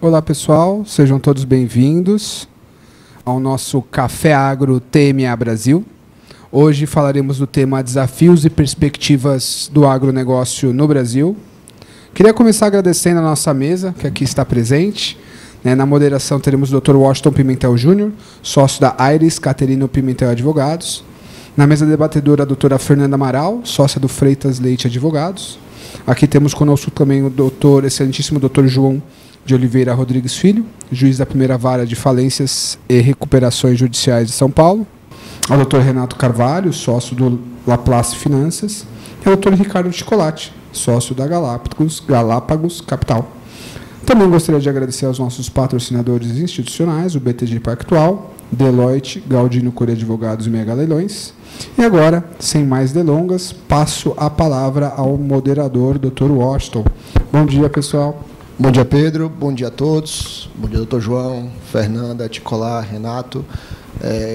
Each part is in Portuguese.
Olá pessoal, sejam todos bem-vindos ao nosso Café Agro TMA Brasil. Hoje falaremos do tema Desafios e Perspectivas do Agronegócio no Brasil. Queria começar agradecendo a nossa mesa, que aqui está presente. Na moderação teremos o Dr. Washington Pimentel Júnior, sócio da Aires Caterino Pimentel Advogados. Na mesa debatedora, a doutora Fernanda Amaral, sócia do Freitas Leite Advogados. Aqui temos conosco também o excelentíssimo Dr. João de Oliveira Rodrigues Filho, juiz da primeira vara de falências e recuperações judiciais de São Paulo. O Dr. Renato Carvalho, sócio do Laplace Finanças. E o Dr. Ricardo Ticolati, sócio da Galápagos Capital. Também gostaria de agradecer aos nossos patrocinadores institucionais, o BTG Pactual, Deloitte, Galdino Corrêa Advogados e Mega Leilões. E agora, sem mais delongas, passo a palavra ao moderador, Dr. Washington. Bom dia, pessoal. Bom dia, Pedro. Bom dia a todos. Bom dia, Dr. João, Fernanda, Ticolá, Renato.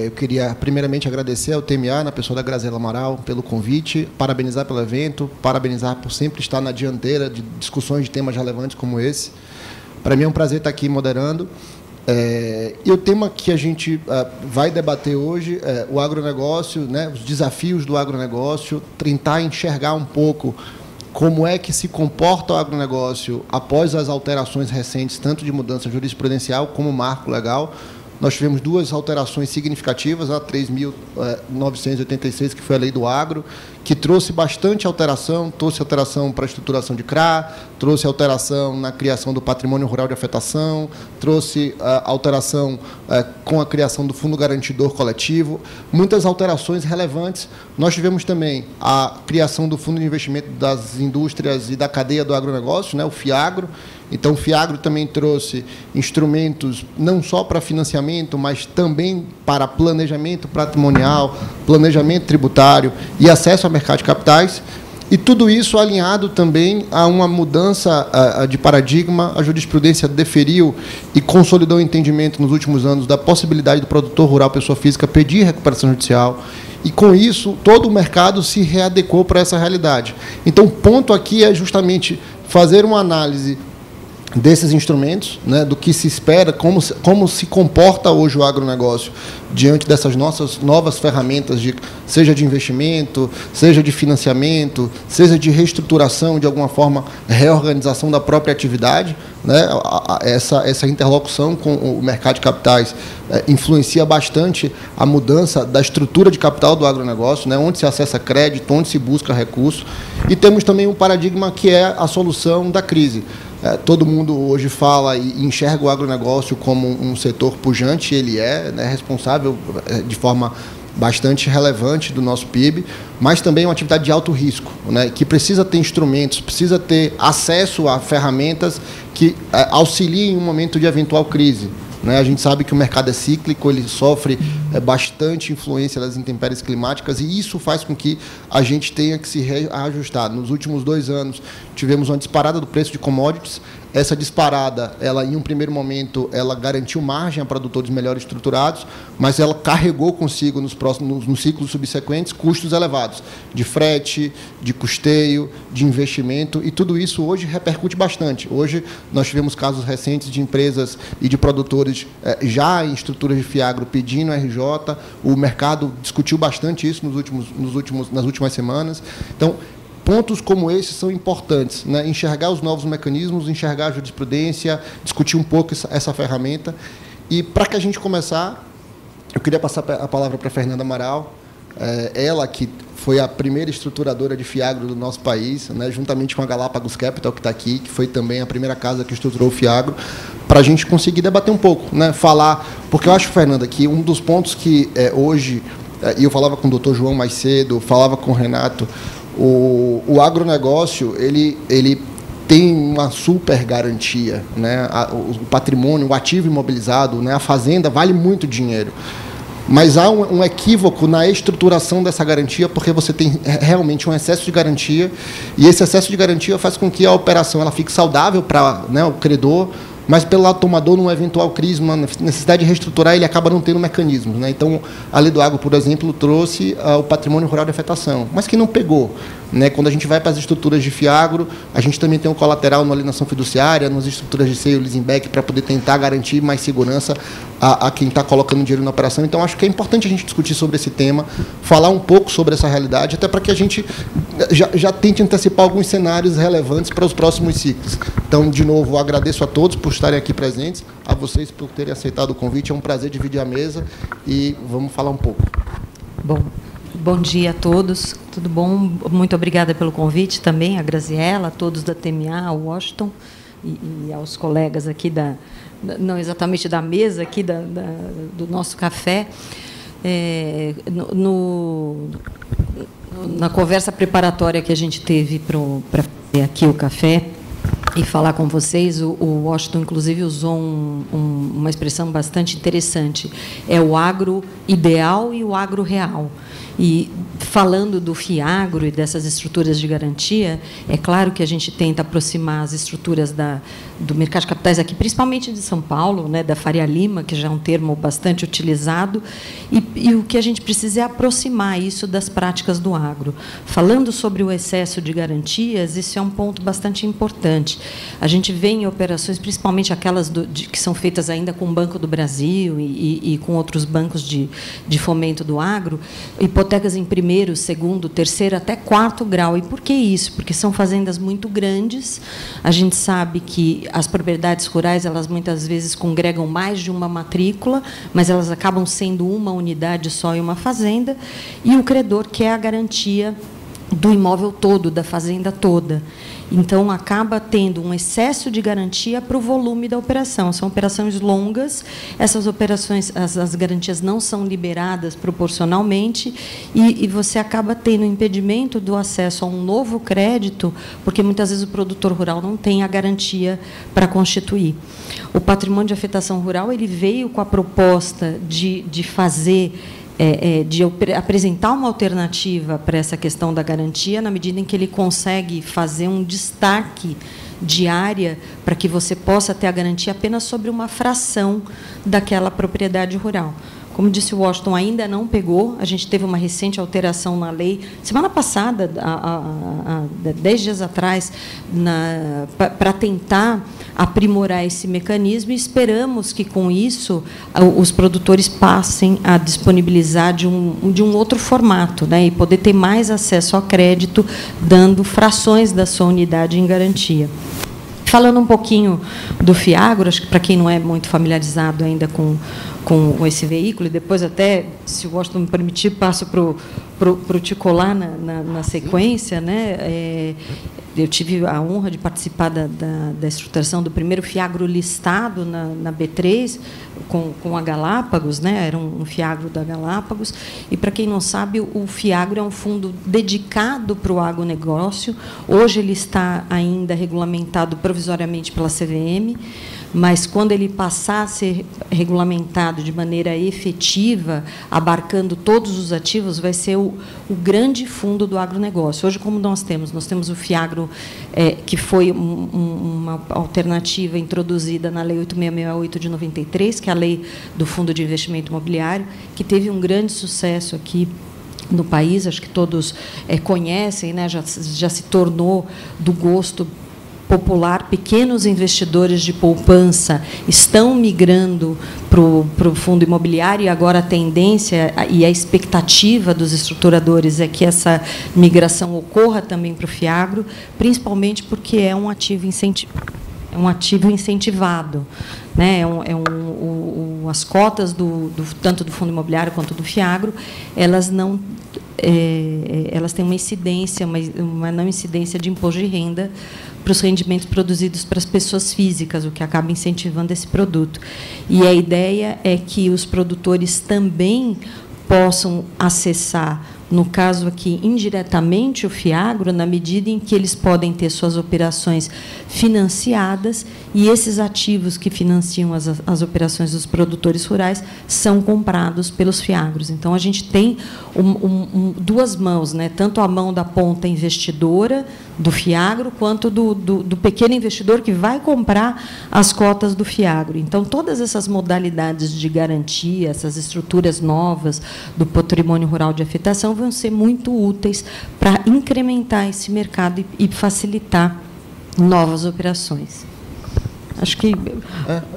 Eu queria, primeiramente, agradecer ao TMA, na pessoa da Graziela Amaral, pelo convite, parabenizar pelo evento, parabenizar por sempre estar na dianteira de discussões de temas relevantes como esse. Para mim é um prazer estar aqui moderando. E o tema que a gente vai debater hoje é o agronegócio, né, os desafios do agronegócio, tentar enxergar um pouco como é que se comporta o agronegócio após as alterações recentes, tanto de mudança jurisprudencial como marco legal. Nós tivemos duas alterações significativas, a 3.986, que foi a Lei do Agro, que trouxe bastante alteração, trouxe alteração para a estruturação de CRA, trouxe alteração na criação do patrimônio rural de afetação, trouxe alteração com a criação do Fundo Garantidor Coletivo, muitas alterações relevantes. Nós tivemos também a criação do Fundo de Investimento das Indústrias e da Cadeia do Agronegócio, né, o FIAGRO. Então, o FIAGRO também trouxe instrumentos não só para financiamento, mas também para planejamento patrimonial, planejamento tributário e acesso ao mercado de capitais. E tudo isso alinhado também a uma mudança de paradigma. A jurisprudência deferiu e consolidou o entendimento nos últimos anos da possibilidade do produtor rural, pessoa física, pedir recuperação judicial. E, com isso, todo o mercado se readequou para essa realidade. Então, o ponto aqui é justamente fazer uma análise desses instrumentos, né, do que se espera, como se comporta hoje o agronegócio diante dessas nossas novas ferramentas, seja de investimento, seja de financiamento, seja de reestruturação, de alguma forma, reorganização da própria atividade. Né, essa interlocução com o mercado de capitais influencia bastante a mudança da estrutura de capital do agronegócio, né, onde se acessa crédito, onde se busca recurso. E temos também um paradigma que é a solução da crise. Todo mundo hoje fala e enxerga o agronegócio como um setor pujante, ele é, né, responsável de forma bastante relevante do nosso PIB, mas também é uma atividade de alto risco, né, que precisa ter instrumentos, precisa ter acesso a ferramentas que auxiliem em um momento de eventual crise. A gente sabe que o mercado é cíclico, ele sofre bastante influência das intempéries climáticas, e isso faz com que a gente tenha que se reajustar. Nos últimos 2 anos, tivemos uma disparada do preço de commodities. Essa disparada, ela, em um primeiro momento, ela garantiu margem a produtores melhor estruturados, mas ela carregou consigo, nos ciclos subsequentes, custos elevados de frete, de custeio, de investimento, e tudo isso hoje repercute bastante. Hoje, nós tivemos casos recentes de empresas e de produtores já em estruturas de FIAGRO pedindo RJ, o mercado discutiu bastante isso nas últimas semanas. Então, pontos como esses são importantes, né? Enxergar os novos mecanismos, enxergar a jurisprudência, discutir um pouco essa ferramenta. E, para que a gente começar, eu queria passar a palavra para a Fernanda Amaral, ela que foi a primeira estruturadora de FIAGRO do nosso país, né, juntamente com a Galápagos Capital, que está aqui, que foi também a primeira casa que estruturou o FIAGRO, para a gente conseguir debater um pouco, né, falar, porque eu acho, Fernanda, que um dos pontos que hoje, e eu falava com o Dr. João mais cedo, falava com o Renato, o agronegócio, ele tem uma super garantia, né? O patrimônio, o ativo imobilizado, né? A fazenda vale muito dinheiro. Mas há um equívoco na estruturação dessa garantia, porque você tem realmente um excesso de garantia, e esse excesso de garantia faz com que a operação ela fique saudável para, né, o credor, mas pelo lado tomador, num eventual crise, uma necessidade de reestruturar, ele acaba não tendo mecanismos, né? Então, a Lei do Agro, por exemplo, trouxe o patrimônio rural de afetação, mas que não pegou, né? Quando a gente vai para as estruturas de FIAGRO, a gente também tem um colateral na alienação fiduciária, nas estruturas de SEI, o leasing back, para poder tentar garantir mais segurança a quem está colocando dinheiro na operação. Então, acho que é importante a gente discutir sobre esse tema, falar um pouco sobre essa realidade, até para que a gente já tente antecipar alguns cenários relevantes para os próximos ciclos. Então, de novo, agradeço a todos por estarem aqui presentes, a vocês por terem aceitado o convite. É um prazer dividir a mesa e vamos falar um pouco. Bom dia a todos, tudo bom? Muito obrigada pelo convite também, a Graziella, a todos da TMA, ao Washington e aos colegas aqui não exatamente da mesa, aqui do nosso café. Na conversa preparatória que a gente teve para fazer aqui o café e falar com vocês, o Washington, inclusive, usou uma expressão bastante interessante. É o agro ideal e o agro real. E, falando do FIAGRO e dessas estruturas de garantia, é claro que a gente tenta aproximar as estruturas do mercado de capitais aqui, principalmente de São Paulo, né, da Faria Lima, que já é um termo bastante utilizado, e o que a gente precisa é aproximar isso das práticas do agro. Falando sobre o excesso de garantias, isso é um ponto bastante importante. A gente vê em operações, principalmente aquelas que são feitas ainda com o Banco do Brasil e com outros bancos de fomento do agro, hipotecas em primeiro, segundo, terceiro, até quarto grau. E por que isso? Porque são fazendas muito grandes. A gente sabe que as propriedades rurais, elas muitas vezes congregam mais de uma matrícula, mas elas acabam sendo uma unidade só em uma fazenda, e o credor quer a garantia do imóvel todo, da fazenda toda. Então, acaba tendo um excesso de garantia para o volume da operação. São operações longas, essas operações, as garantias não são liberadas proporcionalmente, e você acaba tendo impedimento do acesso a um novo crédito, porque, muitas vezes, o produtor rural não tem a garantia para constituir. O patrimônio de afetação rural ele veio com a proposta de fazer... de apresentar uma alternativa para essa questão da garantia, na medida em que ele consegue fazer um destaque de área para que você possa ter a garantia apenas sobre uma fração daquela propriedade rural. Como disse o Washington, ainda não pegou. A gente teve uma recente alteração na lei, semana passada, 10 dias atrás, para tentar aprimorar esse mecanismo, e esperamos que, com isso, os produtores passem a disponibilizar de um outro formato, né, e poder ter mais acesso a crédito, dando frações da sua unidade em garantia. Falando um pouquinho do FIAGRO, acho que, para quem não é muito familiarizado ainda com esse veículo, e depois, até, se o Washington me permitir, passo para o Ticolar na sequência, né? Eu tive a honra de participar da estruturação do primeiro FIAGRO listado na B3, com a Galápagos, né? Era um FIAGRO da Galápagos. E, para quem não sabe, o FIAGRO é um fundo dedicado para o agronegócio. Hoje ele está ainda regulamentado provisoriamente pela CVM, mas, quando ele passar a ser regulamentado de maneira efetiva, abarcando todos os ativos, vai ser o grande fundo do agronegócio. Hoje, como nós temos o FIAGRO, que foi uma alternativa introduzida na Lei 8668 de 93, que é a Lei do Fundo de Investimento Imobiliário, que teve um grande sucesso aqui no país, acho que todos conhecem, né? Já se tornou do gosto popular. Pequenos investidores de poupança estão migrando para o fundo imobiliário, e agora a tendência e a expectativa dos estruturadores é que essa migração ocorra também para o FIAGRO, principalmente porque é um ativo incentivado, né? As cotas tanto do fundo imobiliário quanto do FIAGRO, elas têm uma incidência, uma não incidência de imposto de renda para os rendimentos produzidos para as pessoas físicas, o que acaba incentivando esse produto. E a ideia é que os produtores também possam acessar no caso aqui, indiretamente o Fiagro, na medida em que eles podem ter suas operações financiadas e esses ativos que financiam as operações dos produtores rurais são comprados pelos Fiagros. Então, a gente tem duas mãos, né? Tanto a mão da ponta investidora do Fiagro, quanto do pequeno investidor que vai comprar as cotas do Fiagro. Então, todas essas modalidades de garantia, essas estruturas novas do patrimônio rural de afetação vão ser muito úteis para incrementar esse mercado e facilitar novas operações. Acho que...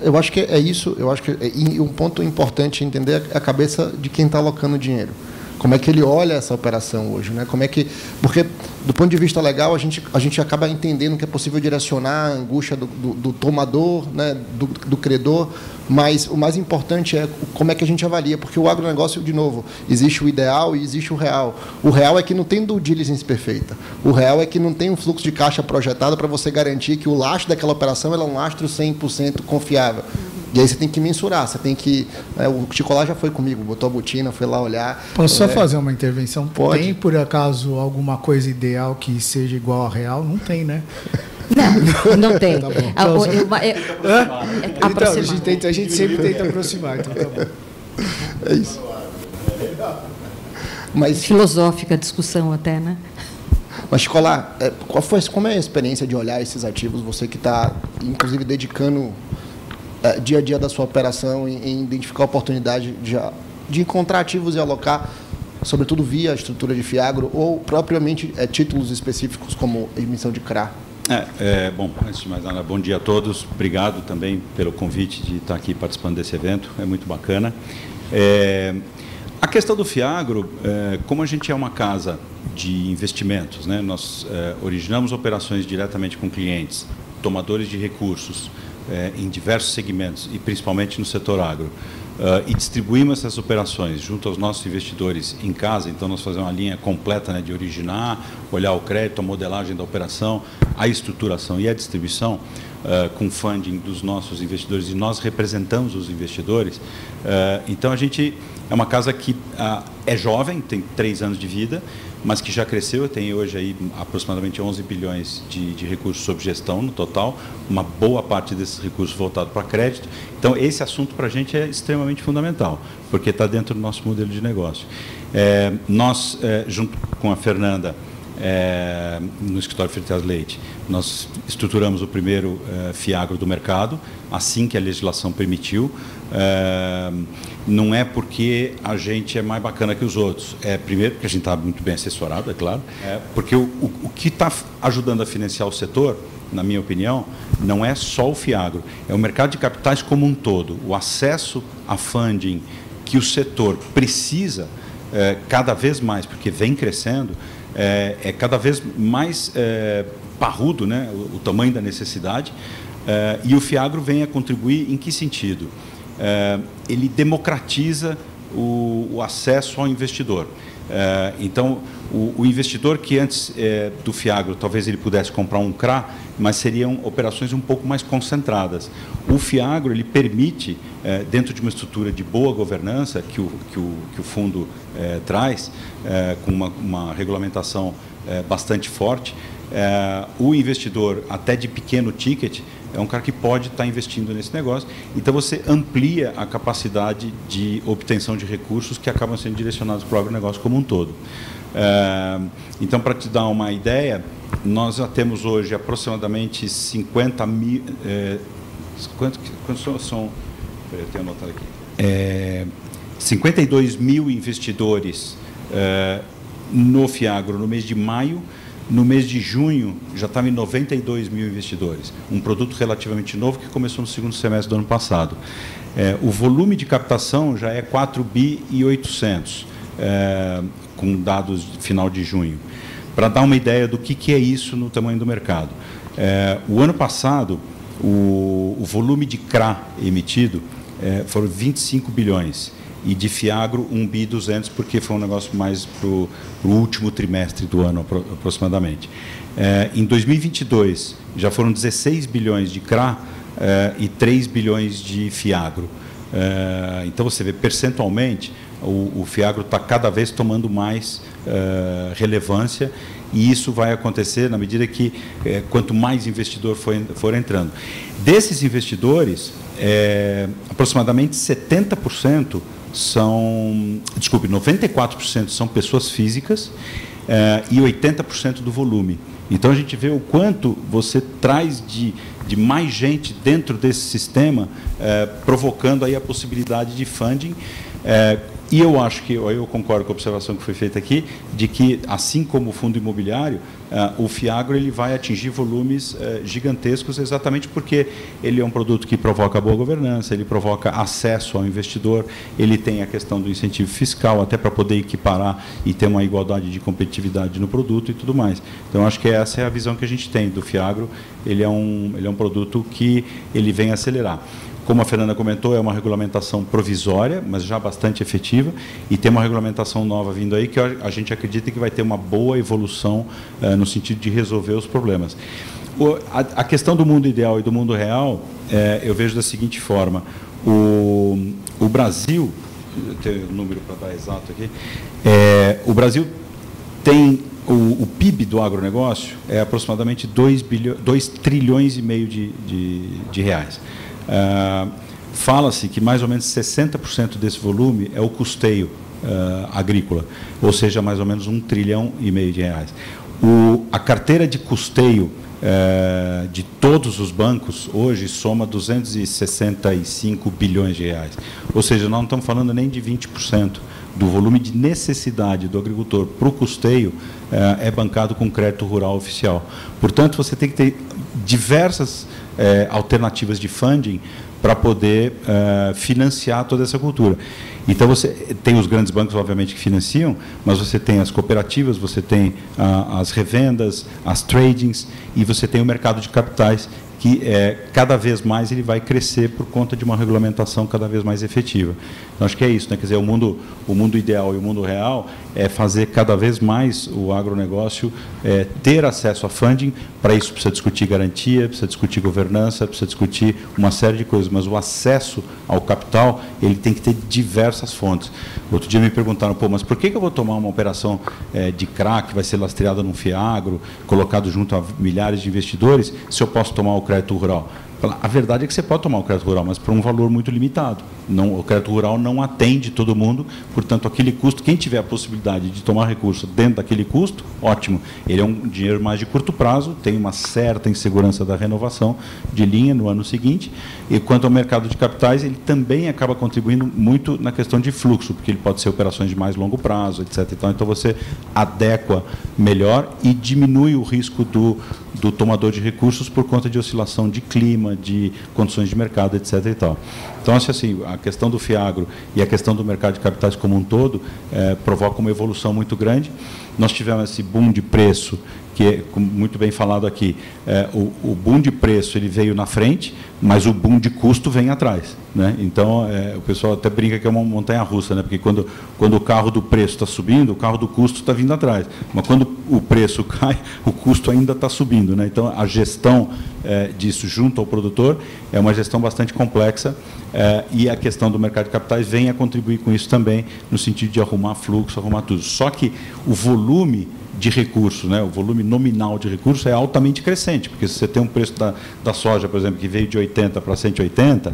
eu acho que é isso. Eu acho que um ponto importante é entender a cabeça de quem está alocando dinheiro. Como é que ele olha essa operação hoje, né? Como é que, porque, do ponto de vista legal, a gente acaba entendendo que é possível direcionar a angústia do tomador, né? do credor, mas o mais importante é como é que a gente avalia, porque o agronegócio, de novo, existe o ideal e existe o real. O real é que não tem due diligence perfeita. O real é que não tem um fluxo de caixa projetado para você garantir que o lastro daquela operação é um lastro 100% confiável. E aí você tem que mensurar, você tem que... o Ticolá já foi comigo, botou a botina, foi lá olhar. Posso só fazer uma intervenção? Pode. Tem, por acaso, alguma coisa ideal que seja igual ao real? Não tem, né? Não tem. Tá bom. Então, a gente sempre tenta aproximar, então tá bom. É isso. Mas, filosófica a discussão até, né? Mas, Ticolá, como é a experiência de olhar esses ativos? Você que está, inclusive, dedicando dia a dia da sua operação em identificar a oportunidade de encontrar ativos e alocar, sobretudo via a estrutura de Fiagro ou propriamente títulos específicos como emissão de CRA. Bom, antes de mais nada, bom dia a todos. Obrigado também pelo convite de estar aqui participando desse evento. É muito bacana. A questão do Fiagro, como a gente é uma casa de investimentos, né, nós originamos operações diretamente com clientes, tomadores de recursos, em diversos segmentos, e principalmente no setor agro. E distribuímos essas operações junto aos nossos investidores em casa. Então, nós fazemos uma linha completa, né, de originar, olhar o crédito, a modelagem da operação, a estruturação e a distribuição, com funding dos nossos investidores, e nós representamos os investidores. Então, a gente é uma casa que é jovem, tem 3 anos de vida, mas que já cresceu, tem hoje aí aproximadamente 11 bilhões de recursos sob gestão no total, uma boa parte desses recursos voltados para crédito. Então, esse assunto para a gente é extremamente fundamental, porque está dentro do nosso modelo de negócio. Nós, junto com a Fernanda, no escritório Freitas Leite, nós estruturamos o primeiro Fiagro do mercado, assim que a legislação permitiu. Não é porque a gente é mais bacana que os outros. Primeiro, porque a gente está muito bem assessorado, é claro. Porque o que está ajudando a financiar o setor, na minha opinião, não é só o Fiagro, é o mercado de capitais como um todo. O acesso a funding que o setor precisa cada vez mais, porque vem crescendo, é cada vez mais parrudo, né, o tamanho da necessidade, e o Fiagro vem a contribuir em que sentido? Ele democratiza o acesso ao investidor. Então, o investidor que antes do Fiagro, talvez ele pudesse comprar um CRA, mas seriam operações um pouco mais concentradas. O Fiagro, ele permite, dentro de uma estrutura de boa governança que o fundo traz, com uma regulamentação bastante forte, o investidor, até de pequeno ticket, é um cara que pode estar investindo nesse negócio. Então, você amplia a capacidade de obtenção de recursos que acabam sendo direcionados para o agronegócio como um todo. Então, para te dar uma ideia, nós já temos hoje aproximadamente 50 mil... quantos são? Eu tenho anotado aqui. 52 mil investidores no Fiagro no mês de maio. No mês de junho, já estava em 92 mil investidores. Um produto relativamente novo que começou no segundo semestre do ano passado. O volume de captação já é 4 bi e 800, com dados de final de junho. Para dar uma ideia do que é isso no tamanho do mercado. O ano passado, o volume de CRA emitido foram 25 bilhões. E de Fiagro, 1 bi 200, porque foi um negócio mais para o último trimestre do ano, aproximadamente. Em 2022, já foram 16 bilhões de CRA e 3 bilhões de Fiagro. Então, você vê, percentualmente, o FIAGRO está cada vez tomando mais relevância, e isso vai acontecer na medida que quanto mais investidor for entrando. Desses investidores, aproximadamente 70% 94% são pessoas físicas e 80% do volume. Então, a gente vê o quanto você traz de mais gente dentro desse sistema, provocando aí a possibilidade de funding. E eu acho que, eu concordo com a observação que foi feita aqui, de que, assim como o fundo imobiliário, o FIAGRO ele vai atingir volumes gigantescos, exatamente porque ele é um produto que provoca boa governança, ele provoca acesso ao investidor, ele tem a questão do incentivo fiscal, até para poder equiparar e ter uma igualdade de competitividade no produto e tudo mais. Então, acho que essa é a visão que a gente tem do FIAGRO. Ele é um produto que ele vem acelerar. Como a Fernanda comentou, é uma regulamentação provisória, mas já bastante efetiva, e tem uma regulamentação nova vindo aí que a gente acredita que vai ter uma boa evolução no sentido de resolver os problemas. A questão do mundo ideal e do mundo real, eu vejo da seguinte forma: o Brasil, eu tenho o número para dar exato aqui, o Brasil tem o PIB do agronegócio é aproximadamente 2 trilhões e meio de reais. Fala-se que mais ou menos 60% desse volume é o custeio agrícola, ou seja, mais ou menos 1,5 trilhão de reais. A carteira de custeio de todos os bancos hoje soma 265 bilhões de reais, ou seja, nós não estamos falando nem de 20% do volume de necessidade do agricultor para o custeio é bancado com crédito rural oficial. Portanto, você tem que ter diversas alternativas de funding para poder financiar toda essa cultura. Então, você tem os grandes bancos, obviamente, que financiam, mas você tem as cooperativas, você tem as revendas, as tradings, e você tem o mercado de capitais, que cada vez mais ele vai crescer por conta de uma regulamentação cada vez mais efetiva. Então, acho que é isso, né? Quer dizer, o mundo ideal e o mundo real é fazer cada vez mais o agronegócio ter acesso a funding. Para isso precisa discutir garantia, precisa discutir governança, precisa discutir uma série de coisas, mas o acesso ao capital ele tem que ter diversas fontes. Outro dia me perguntaram, mas por que eu vou tomar uma operação de CRA que vai ser lastreada num FIAGRO, colocado junto a milhares de investidores, se eu posso tomar o crédito rural? A verdade é que você pode tomar o crédito rural, mas por um valor muito limitado. O crédito rural não atende todo mundo, portanto, aquele custo, quem tiver a possibilidade de tomar recurso dentro daquele custo, ótimo. Ele é um dinheiro mais de curto prazo, tem uma certa insegurança da renovação de linha no ano seguinte, e quanto ao mercado de capitais, ele também acaba contribuindo muito na questão de fluxo, porque ele pode ser operações de mais longo prazo, etc. Então, você adequa melhor e diminui o risco do tomador de recursos por conta de oscilação de clima, de condições de mercado, etc. e tal. Então, assim, a questão do FIAGRO e a questão do mercado de capitais como um todo provoca uma evolução muito grande. Nós tivemos esse boom de preço, que é muito bem falado aqui. O boom de preço ele veio na frente, mas o boom de custo vem atrás, né? Então, o pessoal até brinca que é uma montanha-russa, né? Porque quando o carro do preço está subindo, o carro do custo está vindo atrás. Mas quando o preço cai, o custo ainda está subindo, né? Então, a gestão disso junto ao produtor é uma gestão bastante complexa, e a questão do mercado de capitais vem a contribuir com isso também, no sentido de arrumar fluxo, arrumar tudo. Só que o volume de recursos, né, o volume nominal de recursos é altamente crescente, porque se você tem um preço da soja, por exemplo, que veio de 80 para 180,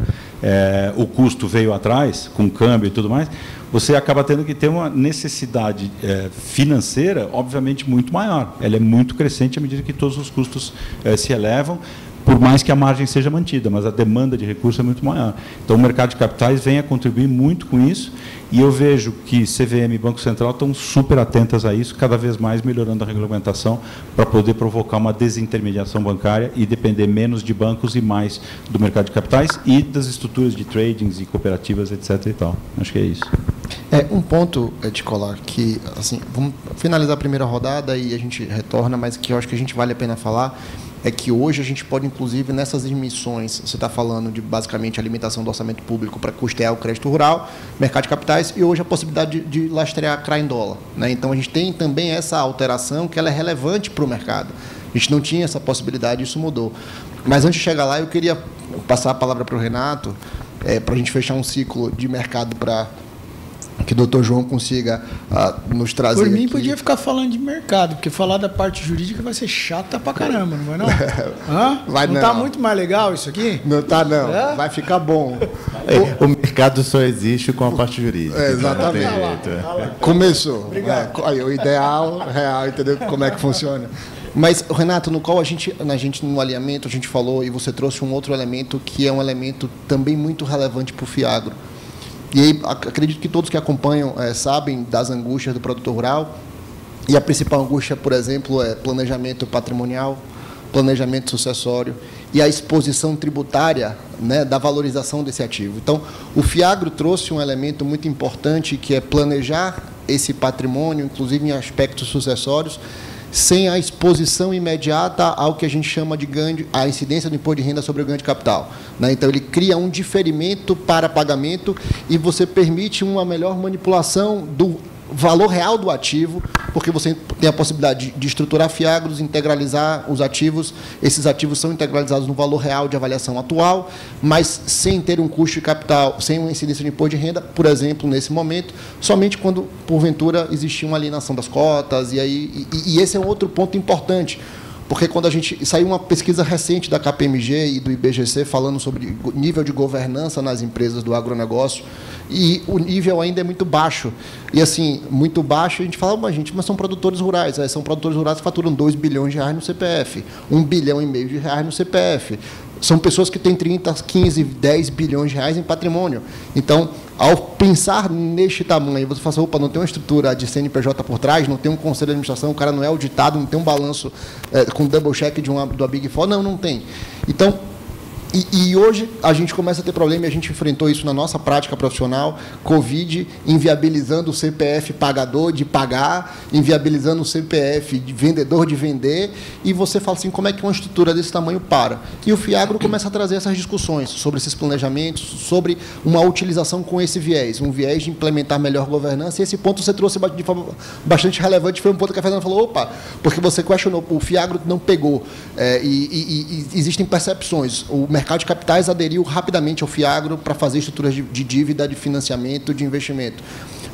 o custo veio atrás, com câmbio e tudo mais, você acaba tendo que ter uma necessidade financeira, obviamente, muito maior. Ela é muito crescente à medida que todos os custos se elevam, por mais que a margem seja mantida, mas a demanda de recursos é muito maior. Então, o mercado de capitais vem a contribuir muito com isso, e eu vejo que CVM e Banco Central estão super atentas a isso, cada vez mais melhorando a regulamentação para poder provocar uma desintermediação bancária e depender menos de bancos e mais do mercado de capitais e das estruturas de tradings e cooperativas, etc. e tal. Acho que é isso. Um ponto, Ticolar, que, assim, vamos finalizar a primeira rodada e a gente retorna, mas que eu acho que a gente vale a pena falar, é que hoje a gente pode, inclusive, nessas emissões, você está falando de, basicamente, a limitação do orçamento público para custear o crédito rural, mercado de capitais, e hoje a possibilidade de lastrear CRA em dólar, né? Então, a gente tem também essa alteração que ela é relevante para o mercado. A gente não tinha essa possibilidade, isso mudou. Mas, antes de chegar lá, eu queria passar a palavra para o Renato, para a gente fechar um ciclo de mercado para que o doutor João consiga nos trazer. Por mim, aqui. podia ficar falando de mercado, porque falar da parte jurídica vai ser chata pra caramba, não vai não? Vai não tá muito mais legal isso aqui? Não tá, não. Vai ficar bom. O mercado só existe com a parte jurídica. Exatamente. Começou. Aí, o ideal, real, entendeu? Como é que funciona. Mas, Renato, no qual a gente no alinhamento, a gente falou, e você trouxe um outro elemento que é um elemento também muito relevante para o FIAGRO. E aí, acredito que todos que acompanham sabem das angústias do produtor rural. E a principal angústia, por exemplo, é planejamento patrimonial, planejamento sucessório e a exposição tributária, né, da valorização desse ativo. Então, o FIAGRO trouxe um elemento muito importante, que é planejar esse patrimônio, inclusive em aspectos sucessórios, sem a exposição imediata ao que a gente chama de ganho, a incidência do imposto de renda sobre o ganho de capital, né? Então, ele cria um diferimento para pagamento e você permite uma melhor manipulação do valor real do ativo, porque você tem a possibilidade de estruturar FIAGROs, integralizar os ativos. Esses ativos são integralizados no valor real de avaliação atual, mas sem ter um custo de capital, sem uma incidência de imposto de renda, por exemplo, nesse momento, somente quando, porventura, existia uma alienação das cotas. E esse é um outro ponto importante, porque quando a gente saiu uma pesquisa recente da KPMG e do IBGC falando sobre nível de governança nas empresas do agronegócio, e o nível ainda é muito baixo. E, assim, muito baixo, a gente fala, mas são produtores rurais. São produtores rurais que faturam 2 bilhões de reais no CPF, 1,5 bilhão de reais no CPF. São pessoas que têm 30, 15, 10 bilhões de reais em patrimônio. Então, ao pensar neste tamanho, você fala assim, opa, não tem uma estrutura de CNPJ por trás, não tem um conselho de administração, o cara não é auditado, não tem um balanço com double check do Big Four. Não tem. Então, e hoje a gente começa a ter problema, e a gente enfrentou isso na nossa prática profissional, Covid, inviabilizando o CPF pagador de pagar, inviabilizando o CPF de vendedor de vender, e você fala assim, como é que uma estrutura desse tamanho para? E o FIAGRO começa a trazer essas discussões sobre esses planejamentos, sobre uma utilização com esse viés, um viés de implementar melhor governança, e esse ponto você trouxe de forma bastante relevante, foi um ponto que a Fernanda falou, opa, porque você questionou, o FIAGRO não pegou, e existem percepções, o mercado de capitais aderiu rapidamente ao FIAGRO para fazer estruturas de dívida, de financiamento, de investimento.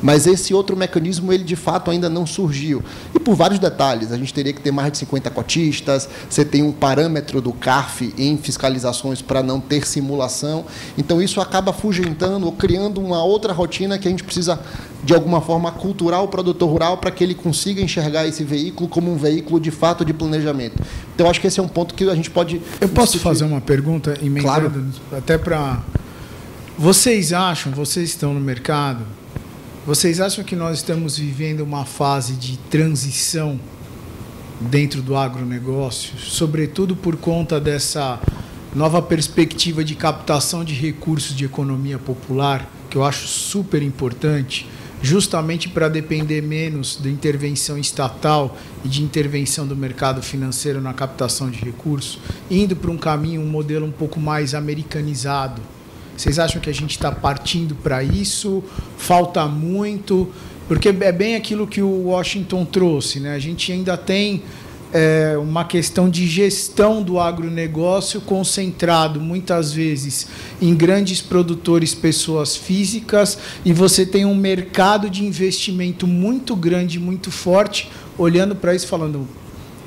Mas esse outro mecanismo, ele de fato ainda não surgiu. E por vários detalhes, a gente teria que ter mais de 50 cotistas, você tem um parâmetro do CARF em fiscalizações para não ter simulação. Então, isso acaba afugentando ou criando uma outra rotina que a gente precisa, de alguma forma, aculturar o produtor rural para que ele consiga enxergar esse veículo como um veículo, de fato, de planejamento. Então, acho que esse é um ponto que a gente pode... Eu posso fazer uma pergunta emendando? Claro. Até para... Vocês estão no mercado, vocês acham que nós estamos vivendo uma fase de transição dentro do agronegócio, sobretudo por conta dessa nova perspectiva de captação de recursos de economia popular, que eu acho super importante, justamente para depender menos da intervenção estatal e de intervenção do mercado financeiro na captação de recursos, indo para um modelo um pouco mais americanizado? Vocês acham que a gente está partindo para isso? Falta muito? Porque é bem aquilo que o Washington trouxe, né? A gente ainda tem uma questão de gestão do agronegócio concentrado, muitas vezes, em grandes produtores, pessoas físicas, e você tem um mercado de investimento muito grande, muito forte, olhando para isso e falando,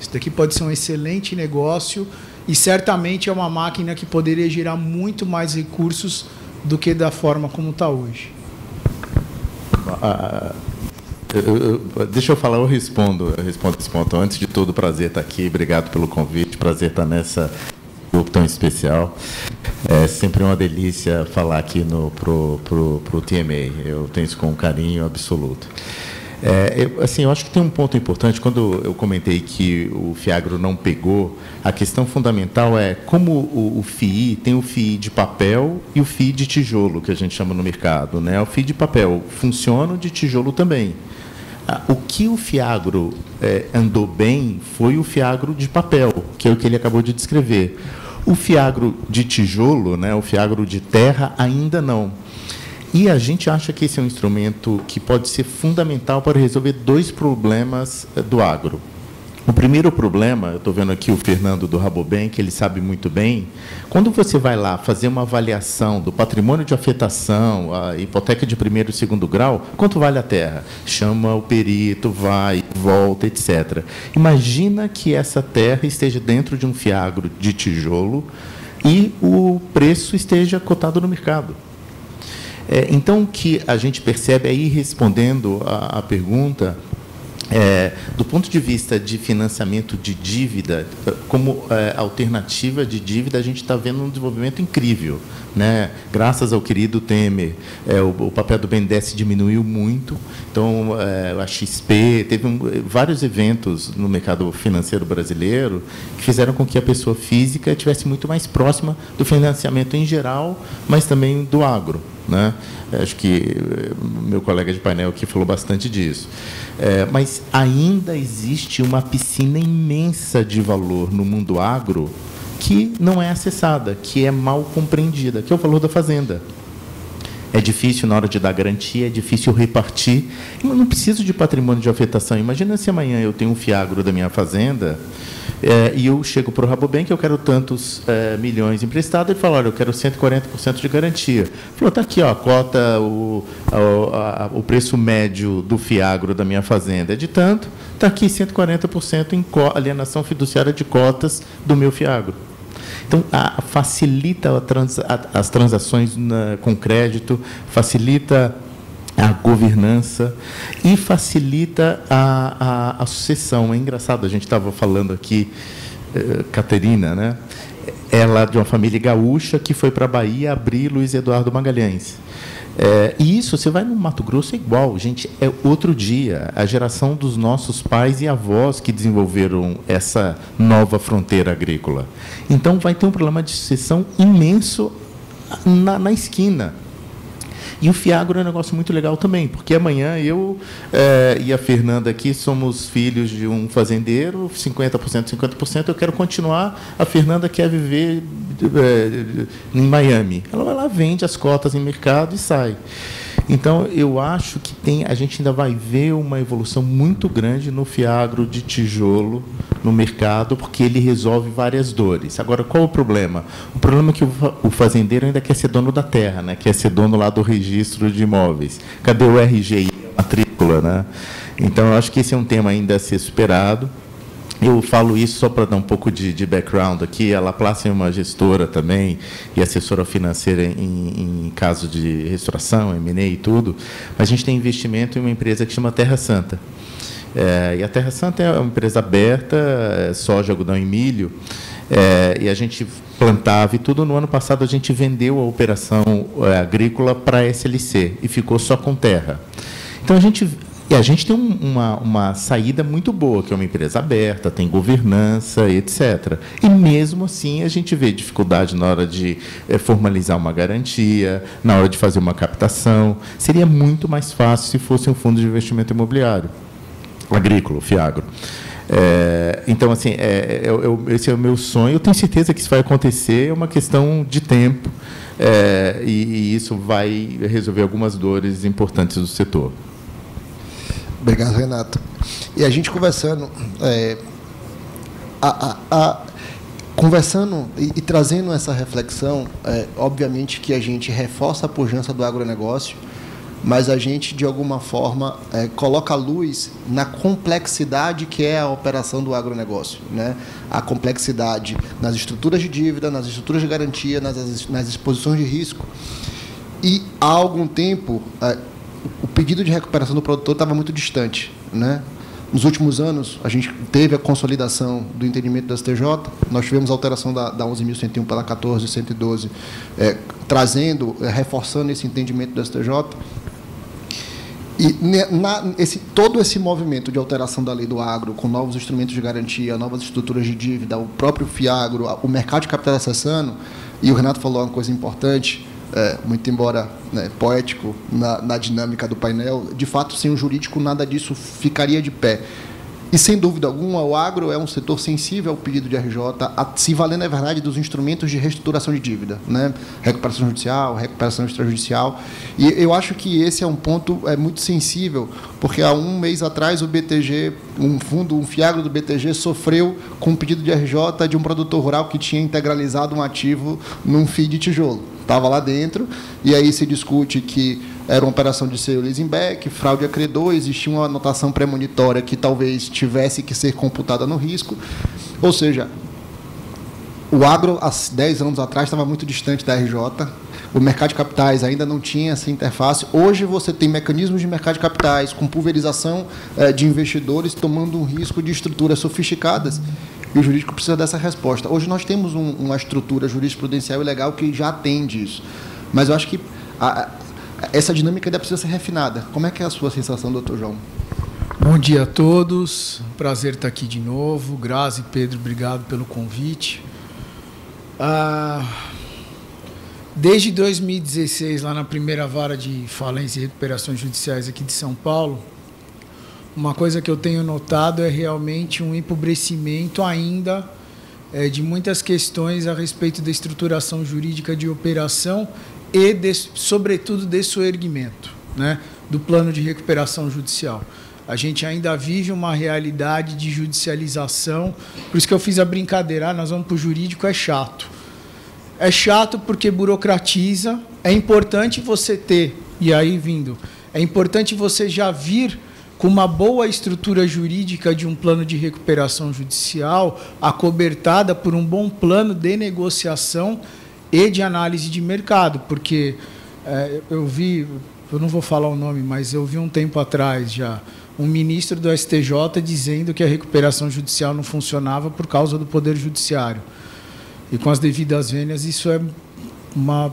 isso daqui pode ser um excelente negócio, e certamente é uma máquina que poderia gerar muito mais recursos do que da forma como está hoje. Deixa eu falar, eu respondo esse ponto. Antes de tudo, prazer estar aqui, obrigado pelo convite, prazer estar nessa grupo tão especial. É sempre uma delícia falar aqui pro TMA, eu tenho isso com um carinho absoluto. Eu acho que tem um ponto importante, quando eu comentei que o FIAGRO não pegou, a questão fundamental é como o FII, tem o FII de papel e o FII de tijolo, que a gente chama no mercado, né? O FII de papel funciona, o de tijolo também. O que o FIAGRO andou bem foi o FIAGRO de papel, que é o que ele acabou de descrever. O FIAGRO de tijolo, né, o FIAGRO de terra, ainda não. E a gente acha que esse é um instrumento que pode ser fundamental para resolver dois problemas do agro. O primeiro problema, eu estou vendo aqui o Fernando do Rabobank, que ele sabe muito bem, quando você vai lá fazer uma avaliação do patrimônio de afetação, a hipoteca de primeiro e segundo grau, quanto vale a terra? Chama o perito, vai, volta, etc. Imagina que essa terra esteja dentro de um fiagro de tijolo e o preço esteja cotado no mercado. Então, o que a gente percebe aí, respondendo a pergunta, do ponto de vista de financiamento de dívida, como alternativa de dívida, a gente está vendo um desenvolvimento incrível, né? Graças ao querido Temer, o papel do BNDES diminuiu muito. Então, a XP teve vários eventos no mercado financeiro brasileiro que fizeram com que a pessoa física estivesse muito mais próxima do financiamento em geral, mas também do agro, né? Acho que meu colega de painel aqui falou bastante disso. Mas ainda existe uma piscina imensa de valor no mundo agro que não é acessada, que é mal compreendida, que é o valor da fazenda. É difícil na hora de dar garantia, é difícil repartir. Eu não preciso de patrimônio de afetação. Imagina se amanhã eu tenho um fiagro da minha fazenda e eu chego para o Rabobank, eu quero tantos milhões emprestados, ele fala, olha, eu quero 140% de garantia. Falou, está aqui, ó, a cota, o preço médio do fiagro da minha fazenda é de tanto, está aqui 140% em alienação fiduciária de cotas do meu fiagro. Então, facilita as transações com crédito, facilita a governança e facilita a sucessão. É engraçado, a gente estava falando aqui, Caterina, né? Ela de uma família gaúcha que foi para a Bahia abrir Luiz Eduardo Magalhães. E isso, você vai no Mato Grosso, é igual, gente, é outro dia. A geração dos nossos pais e avós que desenvolveram essa nova fronteira agrícola. Então, vai ter um problema de sucessão imenso na esquina. E o fiagro é um negócio muito legal também, porque amanhã eu e a Fernanda aqui somos filhos de um fazendeiro, 50%, 50%, eu quero continuar, a Fernanda quer viver em Miami. Ela vai lá, vende as cotas em mercado e sai. Então, eu acho que a gente ainda vai ver uma evolução muito grande no fiagro de tijolo no mercado, porque ele resolve várias dores. Agora, qual o problema? O problema é que o fazendeiro ainda quer ser dono da terra, né? Quer ser dono lá do registro de imóveis. Cadê o RGI, a matrícula, né? Então, eu acho que esse é um tema ainda a ser superado. Eu falo isso só para dar um pouco de background aqui. A Laplace é uma gestora também e assessora financeira em caso de restauração, M&A e tudo. Mas a gente tem investimento em uma empresa que chama Terra Santa. E a Terra Santa é uma empresa aberta, soja, algodão e milho. E a gente plantava e tudo. No ano passado, a gente vendeu a operação agrícola para a SLC e ficou só com terra. Então, a gente tem uma saída muito boa, que é uma empresa aberta, tem governança, etc. E, mesmo assim, a gente vê dificuldade na hora de formalizar uma garantia, na hora de fazer uma captação. Seria muito mais fácil se fosse um fundo de investimento imobiliário, agrícola, fiagro. Então, assim, esse é o meu sonho. Eu tenho certeza que isso vai acontecer, é uma questão de tempo, e isso vai resolver algumas dores importantes do setor. Obrigado, Renato. E a gente conversando, conversando e trazendo essa reflexão, obviamente que a gente reforça a pujança do agronegócio, mas a gente, de alguma forma, coloca a luz na complexidade que é a operação do agronegócio, né? A complexidade nas estruturas de dívida, nas estruturas de garantia, nas exposições de risco. E, há algum tempo, o pedido de recuperação do produtor estava muito distante, né? Nos últimos anos, a gente teve a consolidação do entendimento da STJ, nós tivemos a alteração da 11.101 pela 14.112, reforçando esse entendimento da STJ. E todo esse movimento de alteração da lei do agro, com novos instrumentos de garantia, novas estruturas de dívida, o próprio fiagro, o mercado de capitais acessando, e o Renato falou uma coisa importante, muito embora, né, poético na dinâmica do painel, de fato, sem o jurídico, nada disso ficaria de pé. E, sem dúvida alguma, o agro é um setor sensível ao pedido de RJ, se valendo, na verdade, dos instrumentos de reestruturação de dívida, né? Recuperação judicial, recuperação extrajudicial. E eu acho que esse é um ponto muito sensível, porque há um mês atrás o BTG, um fiagro do BTG, sofreu com um pedido de RJ de um produtor rural que tinha integralizado um ativo num FII de tijolo. Estava lá dentro, e aí se discute que era uma operação de sale leasing back, fraude a credor, existia uma anotação premonitória que talvez tivesse que ser computada no risco. Ou seja, o agro, há 10 anos atrás, estava muito distante da RJ, o mercado de capitais ainda não tinha essa interface. Hoje você tem mecanismos de mercado de capitais com pulverização de investidores tomando um risco de estruturas sofisticadas, e o jurídico precisa dessa resposta. Hoje nós temos uma estrutura jurisprudencial e legal que já atende isso. Mas eu acho que essa dinâmica ainda precisa ser refinada. Como é que é a sua sensação, doutor João? Bom dia a todos. Prazer estar aqui de novo. Grazi e Pedro, obrigado pelo convite. Desde 2016, lá na primeira vara de falência e recuperações judiciais aqui de São Paulo, uma coisa que eu tenho notado é realmente um empobrecimento ainda de muitas questões a respeito da estruturação jurídica de operação e, sobretudo, de soerguimento, né, do plano de recuperação judicial. A gente ainda vive uma realidade de judicialização, por isso que eu fiz a brincadeira, nós vamos para o jurídico, é chato. É chato porque burocratiza, é importante você ter, e aí vindo, é importante você já vir com uma boa estrutura jurídica de um plano de recuperação judicial, acobertada por um bom plano de negociação e de análise de mercado, porque eu não vou falar o nome, mas eu vi um tempo atrás já um ministro do STJ dizendo que a recuperação judicial não funcionava por causa do Poder Judiciário. E com as devidas vênias, isso é uma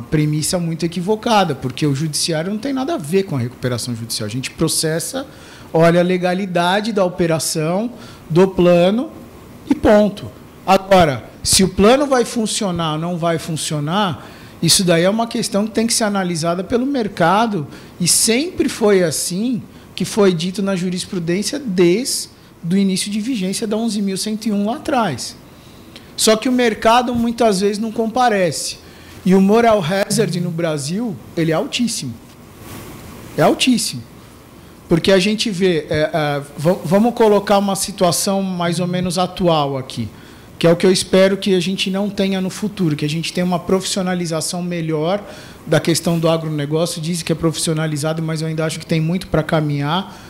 premissa muito equivocada, porque o judiciário não tem nada a ver com a recuperação judicial. A gente processa, olha a legalidade da operação, do plano e ponto. Agora, se o plano vai funcionar ou não vai funcionar, isso daí é uma questão que tem que ser analisada pelo mercado, e sempre foi assim que foi dito na jurisprudência desde o início de vigência da 11.101 lá atrás. Só que o mercado muitas vezes não comparece. E o moral hazard no Brasil, ele é altíssimo. É altíssimo. Porque a gente vê... vamos colocar uma situação mais ou menos atual aqui, que é o que eu espero que a gente não tenha no futuro, que a gente tenha uma profissionalização melhor da questão do agronegócio. Diz que é profissionalizado, mas eu ainda acho que tem muito para caminhar.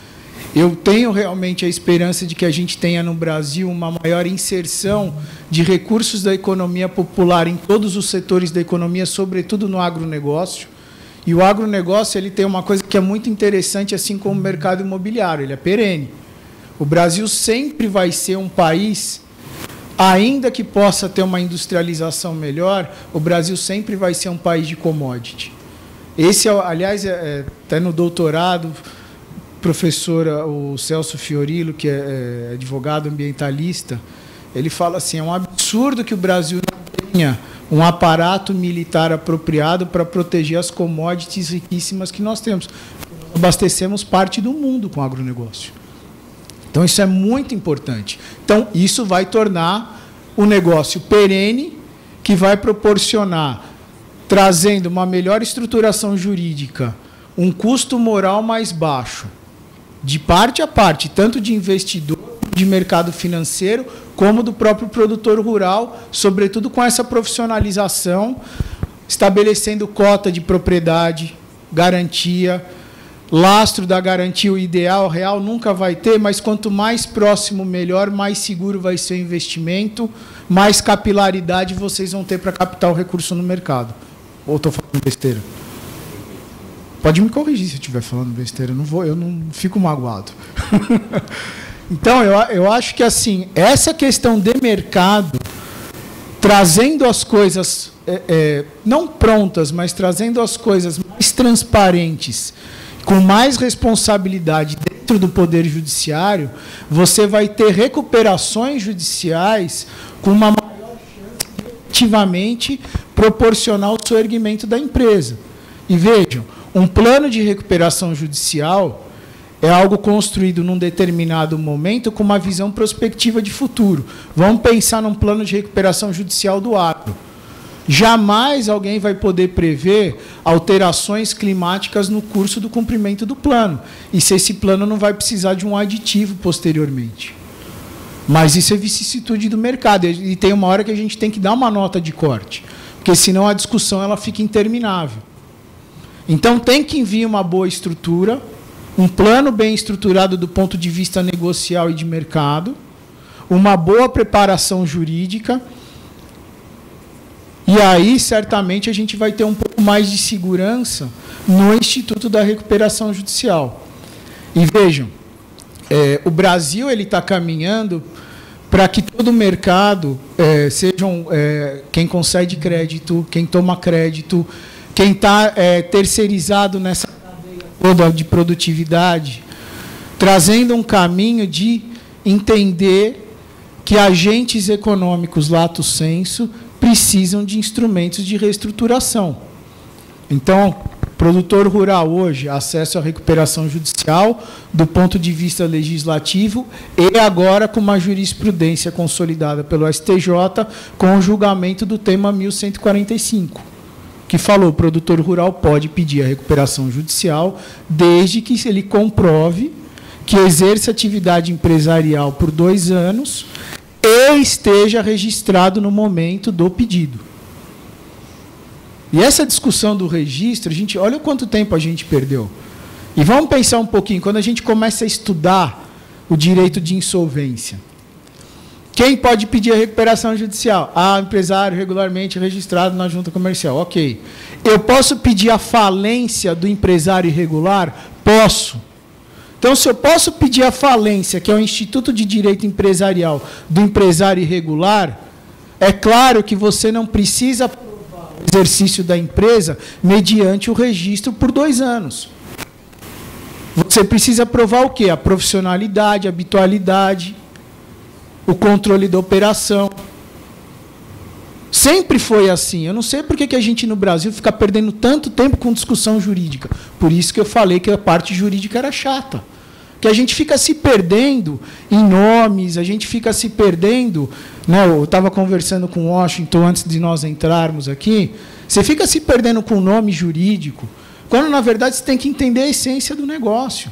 Eu tenho realmente a esperança de que a gente tenha no Brasil uma maior inserção de recursos da economia popular em todos os setores da economia, sobretudo no agronegócio. E o agronegócio ele tem uma coisa que é muito interessante, assim como o mercado imobiliário, ele é perene. O Brasil sempre vai ser um país, ainda que possa ter uma industrialização melhor, o Brasil sempre vai ser um país de commodity. Esse, aliás, até no doutorado, professora, o Celso Fiorillo, que é advogado ambientalista, ele fala assim, é um absurdo que o Brasil não tenha um aparato militar apropriado para proteger as commodities riquíssimas que nós temos. Abastecemos parte do mundo com o agronegócio. Então, isso é muito importante. Então, isso vai tornar o negócio perene, que vai proporcionar, trazendo uma melhor estruturação jurídica, um custo moral mais baixo, de parte a parte, tanto de investidor, de mercado financeiro, como do próprio produtor rural, sobretudo com essa profissionalização, estabelecendo cota de propriedade, garantia, lastro da garantia, o ideal, real, nunca vai ter, mas quanto mais próximo, melhor, mais seguro vai ser o investimento, mais capilaridade vocês vão ter para captar o recurso no mercado. Ou estou falando besteira? Pode me corrigir se eu estiver falando besteira, eu não fico magoado. Então, eu acho que assim, essa questão de mercado, trazendo as coisas, não prontas, mas trazendo as coisas mais transparentes, com mais responsabilidade dentro do Poder Judiciário, você vai ter recuperações judiciais com uma maior chance de efetivamente proporcionar o soerguimento da empresa. E vejam, um plano de recuperação judicial é algo construído num determinado momento com uma visão prospectiva de futuro. Vamos pensar num plano de recuperação judicial do agro. Jamais alguém vai poder prever alterações climáticas no curso do cumprimento do plano. E se esse plano não vai precisar de um aditivo posteriormente. Mas isso é vicissitude do mercado. E tem uma hora que a gente tem que dar uma nota de corte. Porque senão a discussão ela fica interminável. Então tem que vir uma boa estrutura, um plano bem estruturado do ponto de vista negocial e de mercado, uma boa preparação jurídica. E aí, certamente, a gente vai ter um pouco mais de segurança no Instituto da Recuperação Judicial. E vejam, o Brasil está caminhando para que todo o mercado, sejam quem concede crédito, quem toma crédito, quem está terceirizado nessa cadeia toda de produtividade, trazendo um caminho de entender que agentes econômicos lato sensu precisam de instrumentos de reestruturação. Então, produtor rural hoje, acesso à recuperação judicial do ponto de vista legislativo e agora com uma jurisprudência consolidada pelo STJ com o julgamento do tema 1145, que falou que o produtor rural pode pedir a recuperação judicial desde que ele comprove que exerce atividade empresarial por 2 anos e esteja registrado no momento do pedido. E essa discussão do registro, olha quanto tempo a gente perdeu. E vamos pensar um pouquinho, quando a gente começa a estudar o direito de insolvência. Quem pode pedir a recuperação judicial? Empresário regularmente registrado na junta comercial. Ok. Eu posso pedir a falência do empresário irregular? Posso. Então, se eu posso pedir a falência, que é o Instituto de Direito Empresarial do empresário irregular, é claro que você não precisa provar o exercício da empresa mediante o registro por 2 anos. Você precisa provar o quê? A profissionalidade, a habitualidade, o controle da operação. Sempre foi assim. Eu não sei por que a gente no Brasil fica perdendo tanto tempo com discussão jurídica. Por isso que eu falei que a parte jurídica era chata. Que a gente fica se perdendo em nomes, a gente fica se perdendo. Né? Eu estava conversando com o Washington antes de nós entrarmos aqui. Você fica se perdendo com o nome jurídico, quando, na verdade, você tem que entender a essência do negócio.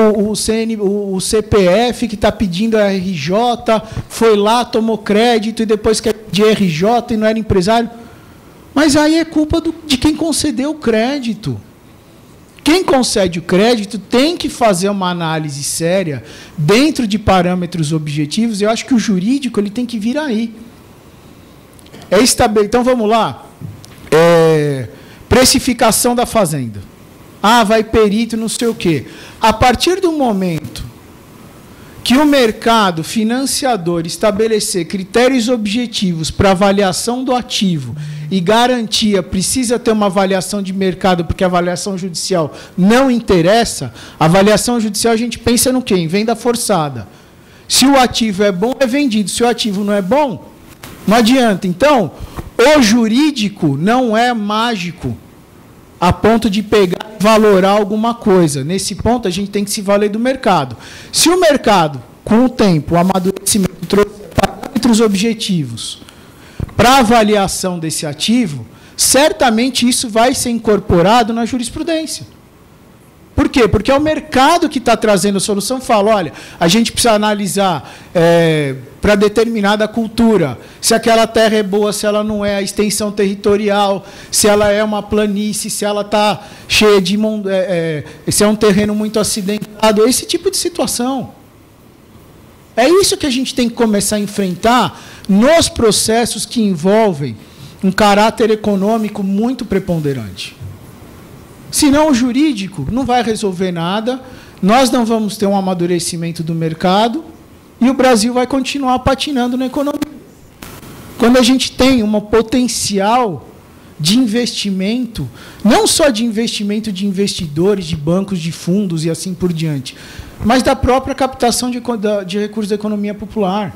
O CPF que está pedindo a RJ, foi lá, tomou crédito e depois quer pedir RJ e não era empresário. Mas aí é culpa de quem concedeu o crédito. Quem concede o crédito tem que fazer uma análise séria dentro de parâmetros objetivos. Eu acho que o jurídico ele tem que vir aí. Então, vamos lá. Precificação da fazenda. Vai perito, não sei o quê. A partir do momento que o mercado financiador estabelecer critérios objetivos para avaliação do ativo e garantia precisa ter uma avaliação de mercado, porque a avaliação judicial não interessa, a avaliação judicial a gente pensa no quê? Em venda forçada. Se o ativo é bom, é vendido. Se o ativo não é bom, não adianta. Então, o jurídico não é mágico a ponto de pegar e valorar alguma coisa. Nesse ponto, a gente tem que se valer do mercado. Se o mercado, com o tempo, o amadurecimento, trouxe parâmetros objetivos para avaliação desse ativo, certamente isso vai ser incorporado na jurisprudência. Por quê? Porque é o mercado que está trazendo a solução. Fala, olha, a gente precisa analisar para determinada cultura, se aquela terra é boa, se ela não é, a extensão territorial, se ela é uma planície, se ela está cheia de... se é um terreno muito acidentado, esse tipo de situação. É isso que a gente tem que começar a enfrentar nos processos que envolvem um caráter econômico muito preponderante. Senão o jurídico não vai resolver nada, nós não vamos ter um amadurecimento do mercado e o Brasil vai continuar patinando na economia. Quando a gente tem um potencial de investimento, não só de investimento de investidores, de bancos, de fundos e assim por diante, mas da própria captação de recursos da economia popular.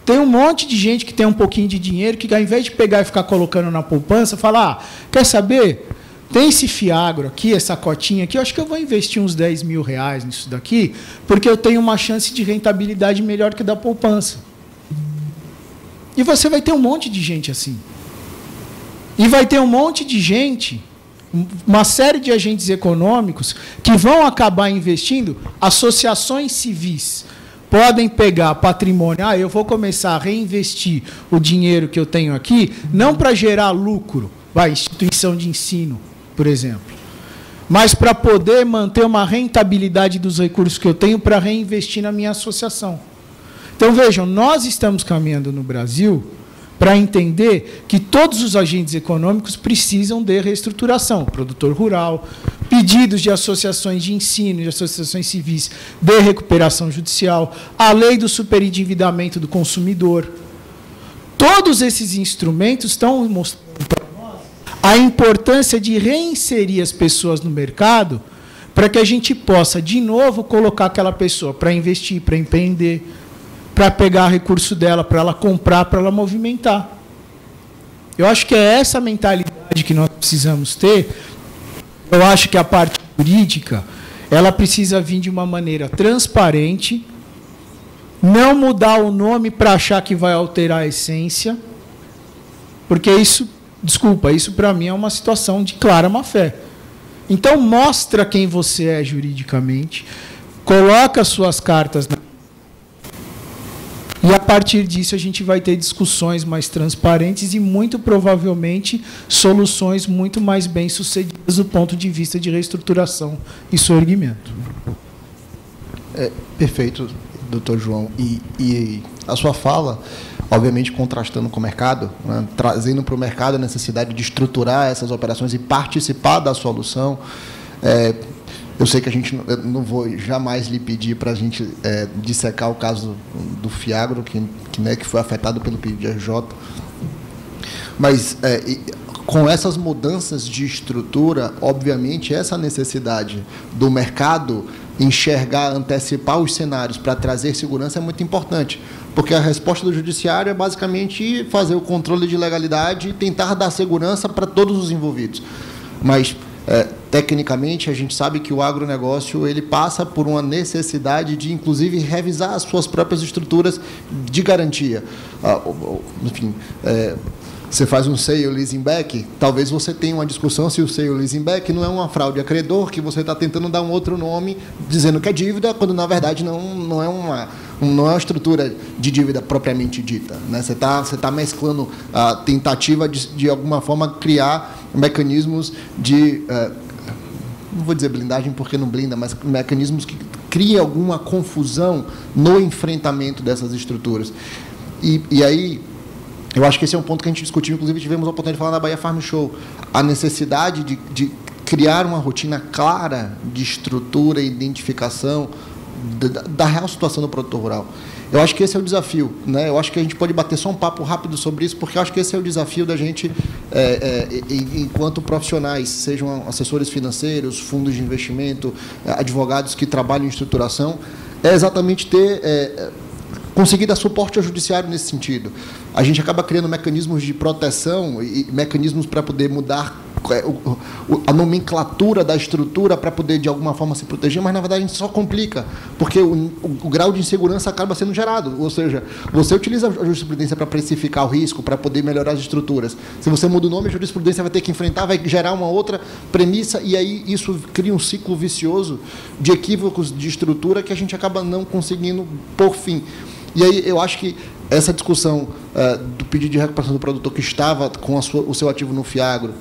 Tem um monte de gente que tem um pouquinho de dinheiro que, ao invés de pegar e ficar colocando na poupança, fala, quer saber? tem esse Fiagro aqui, essa cotinha aqui, eu acho que eu vou investir uns R$10 mil nisso daqui, porque eu tenho uma chance de rentabilidade melhor que da poupança. E você vai ter um monte de gente assim. E vai ter um monte de gente, uma série de agentes econômicos, que vão acabar investindo. Associações civis podem pegar patrimônio. Eu vou começar a reinvestir o dinheiro que eu tenho aqui, não para gerar lucro, instituição de ensino, por exemplo, mas para poder manter uma rentabilidade dos recursos que eu tenho para reinvestir na minha associação. Então, vejam, nós estamos caminhando no Brasil para entender que todos os agentes econômicos precisam de reestruturação. Produtor rural, pedidos de associações de ensino, de associações civis de recuperação judicial, a lei do superendividamento do consumidor. Todos esses instrumentos estão mostrando para nós a importância de reinserir as pessoas no mercado para que a gente possa, de novo, colocar aquela pessoa para investir, para empreender, para pegar recurso dela, para ela comprar, para ela movimentar. Eu acho que é essa mentalidade que nós precisamos ter. Eu acho que a parte jurídica, ela precisa vir de uma maneira transparente, não mudar o nome para achar que vai alterar a essência, porque isso, desculpa, isso para mim é uma situação de clara má-fé. Então, mostra quem você é juridicamente, coloca as suas cartas na... E, a partir disso, a gente vai ter discussões mais transparentes e, muito provavelmente, soluções muito mais bem-sucedidas do ponto de vista de reestruturação e soerguimento. Perfeito, doutor João. E a sua fala, obviamente, contrastando com o mercado, né, trazendo para o mercado a necessidade de estruturar essas operações e participar da solução. Eu sei que não vou jamais lhe pedir para a gente dissecar o caso do Fiagro, que foi afetado pelo pedido de RJ, mas com essas mudanças de estrutura, obviamente, essa necessidade do mercado enxergar, antecipar os cenários para trazer segurança é muito importante, porque a resposta do judiciário é basicamente fazer o controle de legalidade e tentar dar segurança para todos os envolvidos. Mas tecnicamente, a gente sabe que o agronegócio ele passa por uma necessidade de, inclusive, revisar as suas próprias estruturas de garantia. Enfim, você faz um sale leasing back, talvez você tenha uma discussão se o sale leasing back não é uma fraude acreedor, que você está tentando dar um outro nome, dizendo que é dívida, quando, na verdade, não é uma estrutura de dívida propriamente dita, né? Você tá mesclando a tentativa de alguma forma, criar mecanismos de... não vou dizer blindagem porque não blinda, mas mecanismos que criem alguma confusão no enfrentamento dessas estruturas. E aí, eu acho que esse é um ponto que a gente discutiu, inclusive tivemos a oportunidade de falar na Bahia Farm Show, a necessidade de criar uma rotina clara de estrutura e identificação da real situação do produtor rural. Eu acho que esse é o desafio, né? Eu acho que a gente pode bater só um papo rápido sobre isso, porque eu acho que esse é o desafio da gente, enquanto profissionais, sejam assessores financeiros, fundos de investimento, advogados que trabalham em estruturação, é exatamente conseguir dar suporte ao judiciário nesse sentido. A gente acaba criando mecanismos de proteção e mecanismos para poder mudar a nomenclatura da estrutura para poder, de alguma forma, se proteger, mas, na verdade, a gente só complica, porque o grau de insegurança acaba sendo gerado. Ou seja, você utiliza a jurisprudência para precificar o risco, para poder melhorar as estruturas. Se você muda o nome, a jurisprudência vai ter que enfrentar, vai gerar uma outra premissa, e aí isso cria um ciclo vicioso de equívocos de estrutura que a gente acaba não conseguindo por fim. E aí eu acho que essa discussão do pedido de recuperação do produtor que estava com o seu ativo no Fiagro,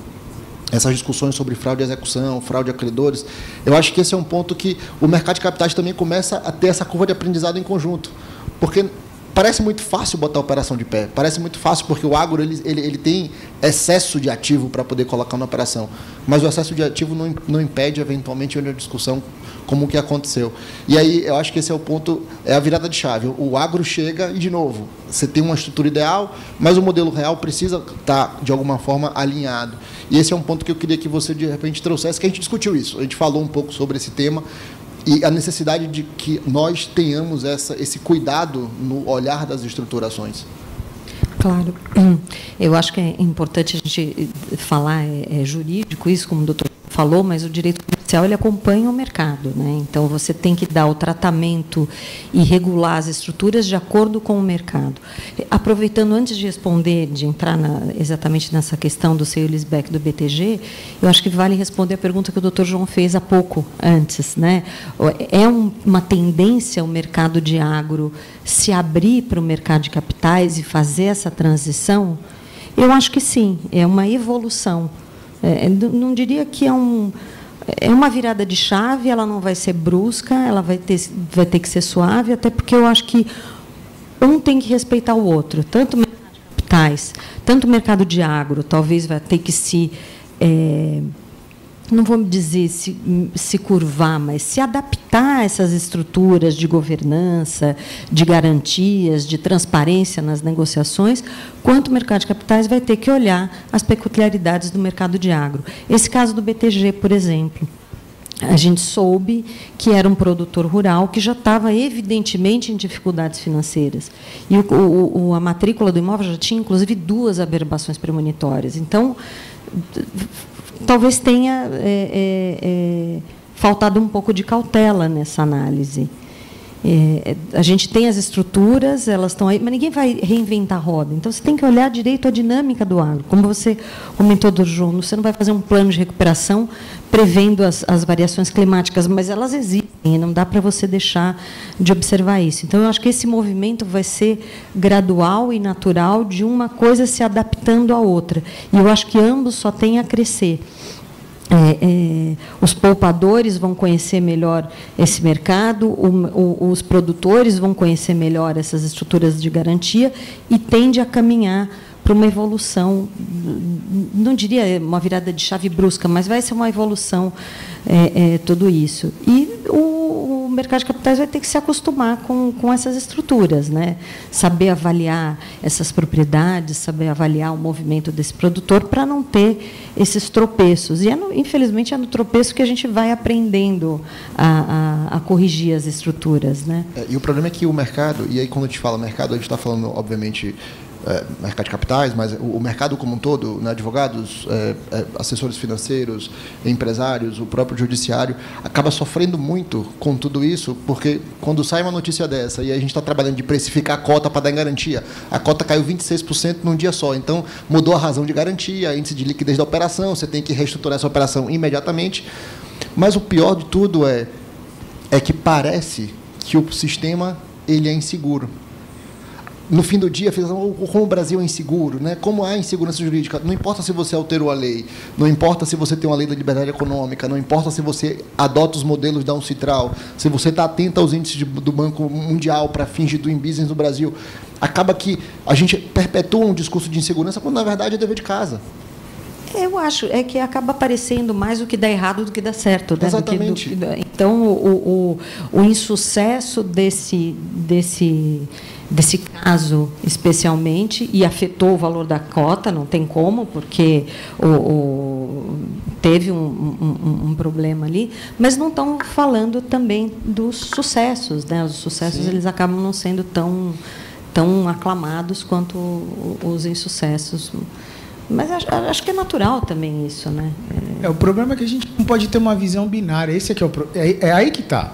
essas discussões sobre fraude de execução, fraude de acreedores, eu acho que esse é um ponto que o mercado de capitais também começa a ter essa curva de aprendizado em conjunto. Porque parece muito fácil botar a operação de pé, parece muito fácil porque o agro ele tem excesso de ativo para poder colocar na operação, mas o excesso de ativo não impede, eventualmente, uma discussão como o que aconteceu. E aí, eu acho que esse é o ponto, é a virada de chave. O agro chega e, de novo, você tem uma estrutura ideal, mas o modelo real precisa estar, de alguma forma, alinhado. E esse é um ponto que eu queria que você, de repente, trouxesse, que a gente discutiu isso. A gente falou um pouco sobre esse tema e a necessidade de que nós tenhamos esse cuidado no olhar das estruturações. Claro. Eu acho que é importante a gente falar, jurídico, isso, como o doutor falou, mas o direito comercial ele acompanha o mercado, né? Então, você tem que dar o tratamento e regular as estruturas de acordo com o mercado. Aproveitando, antes de responder, de entrar exatamente nessa questão do sale-leaseback do BTG, eu acho que vale responder a pergunta que o doutor João fez há pouco, antes, né? É uma tendência o mercado de agro se abrir para o mercado de capitais e fazer essa transição? Eu acho que sim, é uma evolução. Não diria que é uma virada de chave, ela não vai ser brusca, ela vai ter que ser suave, até porque eu acho que um tem que respeitar o outro, tanto o mercado de capitais, tanto o mercado de agro, talvez vai ter que não vamos dizer se curvar, mas se adaptar a essas estruturas de governança, de garantias, de transparência nas negociações, quanto o mercado de capitais vai ter que olhar as peculiaridades do mercado de agro. Esse caso do BTG, por exemplo, a gente soube que era um produtor rural que já estava, evidentemente, em dificuldades financeiras. E a matrícula do imóvel já tinha, inclusive, 2 averbações premonitórias. Então, talvez tenha faltado um pouco de cautela nessa análise. A gente tem as estruturas, elas estão aí, mas ninguém vai reinventar a roda. Então, você tem que olhar direito a dinâmica do agro. Como você comentou, doutor João, você não vai fazer um plano de recuperação prevendo as variações climáticas, mas elas existem, e não dá para você deixar de observar isso. Então, eu acho que esse movimento vai ser gradual e natural, de uma coisa se adaptando à outra. E eu acho que ambos só têm a crescer. Os poupadores vão conhecer melhor esse mercado, os produtores vão conhecer melhor essas estruturas de garantia e tende a caminhar para uma evolução, não diria uma virada de chave brusca, mas vai ser uma evolução, tudo isso. E o mercado de capitais vai ter que se acostumar com essas estruturas, né? Saber avaliar essas propriedades, saber avaliar o movimento desse produtor para não ter esses tropeços. E, infelizmente, é no tropeço que a gente vai aprendendo a corrigir as estruturas, né? E o problema é que o mercado, e aí quando a gente fala mercado, a gente está falando, obviamente, mercado de capitais, mas o mercado como um todo, né, advogados, assessores financeiros, empresários, o próprio judiciário, acaba sofrendo muito com tudo isso, porque quando sai uma notícia dessa e a gente está trabalhando de precificar a cota para dar em garantia, a cota caiu 26% num dia só, então mudou a razão de garantia, índice de liquidez da operação, você tem que reestruturar essa operação imediatamente, mas o pior de tudo é que parece que o sistema ele é inseguro. No fim do dia, como o Brasil é inseguro, né? Como há insegurança jurídica, não importa se você alterou a lei, não importa se você tem uma lei da liberdade econômica, não importa se você adota os modelos da UNCITRAL, se você está atento aos índices do Banco Mundial para fins de doing business no Brasil, acaba que a gente perpetua um discurso de insegurança quando, na verdade, é dever de casa. Eu acho que acaba aparecendo mais o que dá errado do que dá certo. Né? Exatamente. Então, o insucesso desse caso, especialmente, e afetou o valor da cota, não tem como, porque teve um problema ali, mas não estão falando também dos sucessos. Né? Os sucessos eles acabam não sendo tão aclamados quanto os insucessos. Mas acho que é natural também isso, né? O problema é que a gente não pode ter uma visão binária. Esse aqui é aí que está.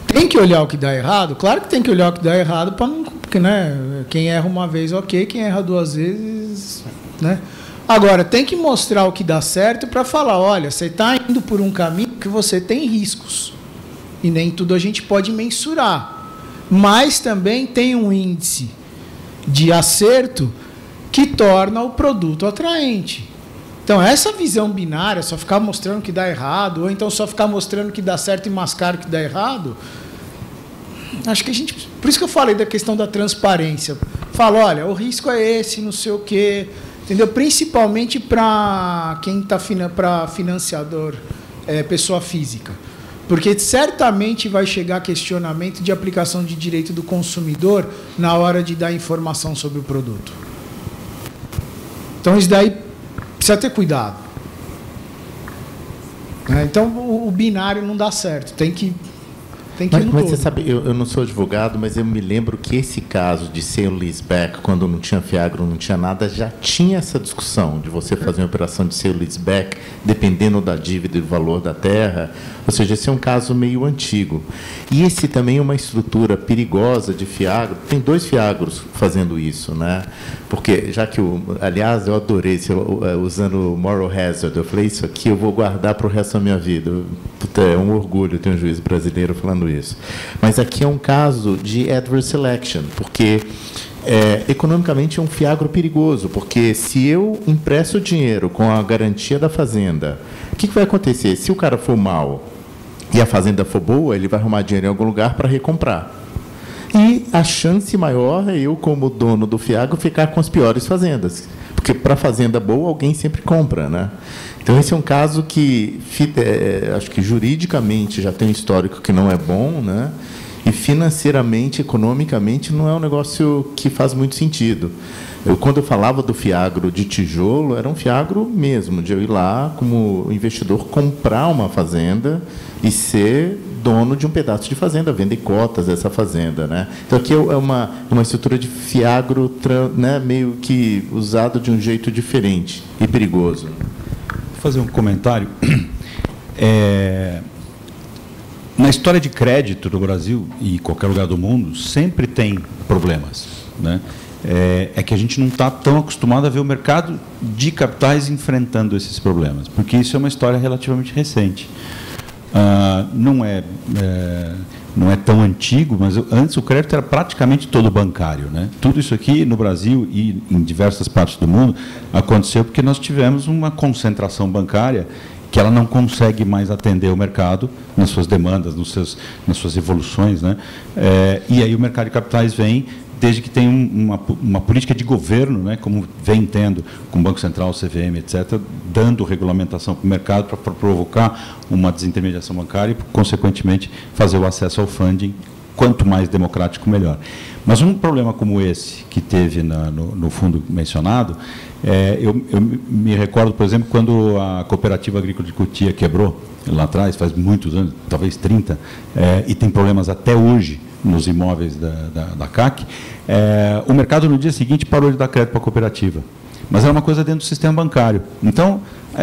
Tem que olhar o que dá errado? Claro que tem que olhar o que dá errado, porque, né, quem erra uma vez, ok, quem erra 2 vezes, né? Agora, tem que mostrar o que dá certo para falar, olha, você está indo por um caminho que você tem riscos. E nem tudo a gente pode mensurar. Mas também tem um índice de acerto que torna o produto atraente. Então, essa visão binária, só ficar mostrando que dá errado, ou então só ficar mostrando que dá certo e mascar o que dá errado, acho que a gente... Por isso que eu falei da questão da transparência. Falo, olha, o risco é esse, não sei o quê, entendeu? Principalmente para quem está para financiador, pessoa física. Porque certamente vai chegar questionamento de aplicação de direito do consumidor na hora de dar informação sobre o produto. Então, isso daí precisa ter cuidado. Então, o binário não dá certo. Tem que Tem que ir no mas todo. Você sabe, eu não sou advogado, mas eu me lembro que esse caso de sale leaseback, quando não tinha fiagro, não tinha nada, já tinha essa discussão de você fazer uma operação de sale leaseback, dependendo da dívida e do valor da terra. Ou seja, esse é um caso meio antigo. E esse também é uma estrutura perigosa de fiagro. Tem 2 fiagros fazendo isso, né? Porque, já que, aliás, eu adorei, usando o moral hazard, eu falei, isso aqui eu vou guardar para o resto da minha vida. Puta, é um orgulho ter um juiz brasileiro falando isso. Mas aqui é um caso de adverse selection, porque economicamente é um fiagro perigoso, porque se eu empresto dinheiro com a garantia da fazenda, o que vai acontecer? Se o cara for mal e a fazenda for boa, ele vai arrumar dinheiro em algum lugar para recomprar. E a chance maior é eu, como dono do fiagro, ficar com as piores fazendas. Porque para fazenda boa, alguém sempre compra, né? Então, esse é um caso que, acho que juridicamente já tem um histórico que não é bom, né? E financeiramente, economicamente, não é um negócio que faz muito sentido. Quando eu falava do fiagro de tijolo, era um fiagro mesmo, de eu ir lá, como investidor, comprar uma fazenda e ser dono de um pedaço de fazenda, vender cotas dessa fazenda, né? Então, aqui é uma estrutura de fiagro, né, meio que usado de um jeito diferente e perigoso. Vou fazer um comentário. Na história de crédito do Brasil e qualquer lugar do mundo, sempre tem problemas, né? É que a gente não está tão acostumado a ver o mercado de capitais enfrentando esses problemas, porque isso é uma história relativamente recente. Não é tão antigo, mas antes o crédito era praticamente todo bancário, né? Tudo isso aqui no Brasil e em diversas partes do mundo aconteceu porque nós tivemos uma concentração bancária que ela não consegue mais atender o mercado nas suas demandas, nas suas evoluções, né? E aí o mercado de capitais vem, desde que tem uma política de governo, né, como vem tendo com o Banco Central, o CVM, etc., dando regulamentação para o mercado para provocar uma desintermediação bancária e, consequentemente, fazer o acesso ao funding, quanto mais democrático, melhor. Mas um problema como esse que teve no fundo mencionado, eu me recordo, por exemplo, quando a Cooperativa Agrícola de Cotia quebrou, lá atrás, faz muitos anos, talvez 30, e tem problemas até hoje nos imóveis da CAC, o mercado no dia seguinte parou de dar crédito para a cooperativa. Mas era uma coisa dentro do sistema bancário. Então,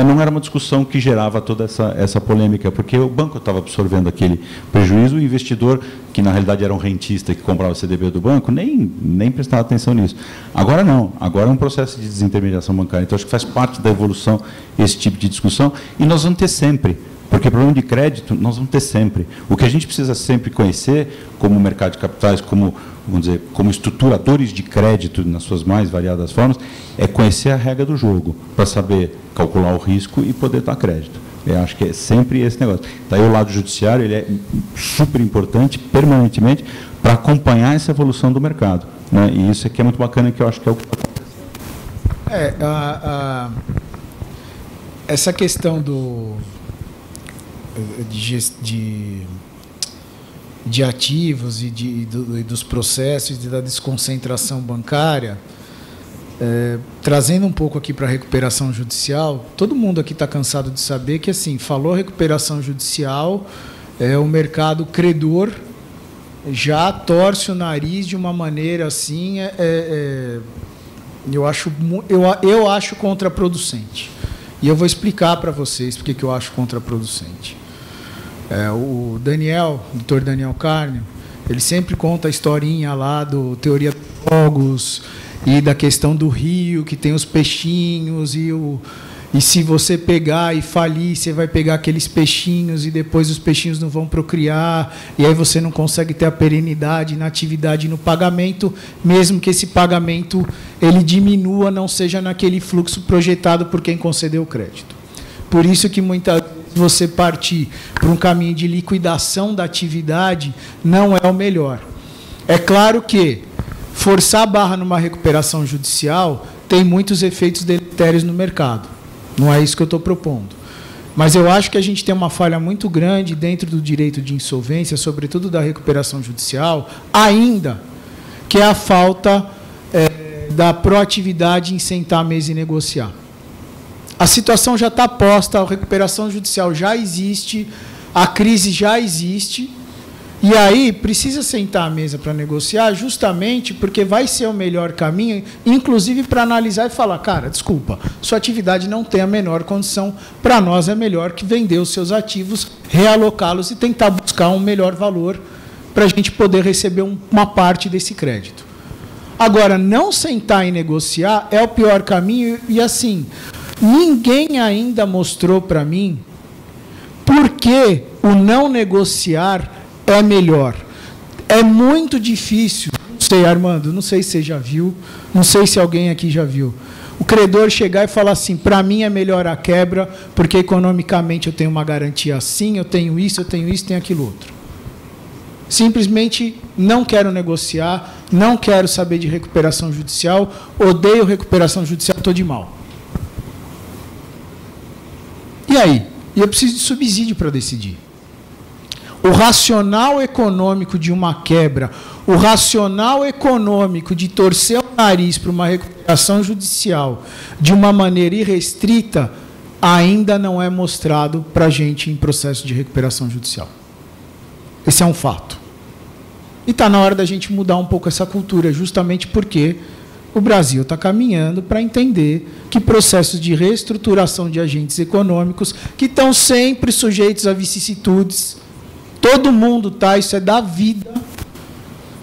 não era uma discussão que gerava toda essa polêmica, porque o banco estava absorvendo aquele prejuízo, o investidor, que na realidade era um rentista que comprava o CDB do banco, nem prestava atenção nisso. Agora não, agora é um processo de desintermediação bancária. Então, acho que faz parte da evolução esse tipo de discussão, e nós vamos ter sempre. Porque problema de crédito nós vamos ter sempre. O que a gente precisa sempre conhecer, como mercado de capitais, como, vamos dizer, como estruturadores de crédito nas suas mais variadas formas, é conhecer a regra do jogo, para saber calcular o risco e poder dar crédito. Eu acho que é sempre esse negócio. Daí o lado judiciário ele é super importante, permanentemente, para acompanhar essa evolução do mercado, né? E isso aqui é muito bacana, que eu acho que é o que está acontecendo. Essa questão de ativos e dos processos e da desconcentração bancária, trazendo um pouco aqui para a recuperação judicial, todo mundo aqui está cansado de saber que, assim, falou recuperação judicial, o mercado credor já torce o nariz de uma maneira assim, eu acho contraproducente. E eu vou explicar para vocês porque que eu acho contraproducente. O doutor Daniel Carney, ele sempre conta a historinha lá do Teoria dos Jogos e da questão do rio, que tem os peixinhos, e se você pegar e falir, você vai pegar aqueles peixinhos e depois os peixinhos não vão procriar, e aí você não consegue ter a perenidade na atividade e no pagamento, mesmo que esse pagamento ele diminua, não seja naquele fluxo projetado por quem concedeu o crédito. Por isso que muitas vezes você partir para um caminho de liquidação da atividade não é o melhor. É claro que forçar a barra numa recuperação judicial tem muitos efeitos deletérios no mercado. Não é isso que eu estou propondo. Mas eu acho que a gente tem uma falha muito grande dentro do direito de insolvência, sobretudo da recuperação judicial, ainda, que é a falta da proatividade em sentar à mesa e negociar. A situação já está posta, a recuperação judicial já existe, a crise já existe, E aí precisa sentar à mesa para negociar, justamente porque vai ser o melhor caminho, inclusive para analisar e falar, cara, desculpa, sua atividade não tem a menor condição, para nós é melhor que vender os seus ativos, realocá-los e tentar buscar um melhor valor para a gente poder receber uma parte desse crédito. Agora, não sentar e negociar é o pior caminho, e assim, ninguém ainda mostrou para mim por que o não negociar é melhor. É muito difícil, não sei, Armando, não sei se você já viu, não sei se alguém aqui já viu, o credor chegar e falar assim, para mim é melhor a quebra, porque economicamente eu tenho uma garantia assim, eu tenho isso, tenho aquilo outro. Simplesmente não quero negociar, não quero saber de recuperação judicial, odeio recuperação judicial, estou de mal. E aí? E eu preciso de subsídio para decidir. O racional econômico de uma quebra, o racional econômico de torcer o nariz para uma recuperação judicial de uma maneira irrestrita, ainda não é mostrado para a gente em processo de recuperação judicial. Esse é um fato. E está na hora da gente mudar um pouco essa cultura, justamente porque o Brasil está caminhando para entender que processos de reestruturação de agentes econômicos, que estão sempre sujeitos a vicissitudes, todo mundo está, isso é da vida,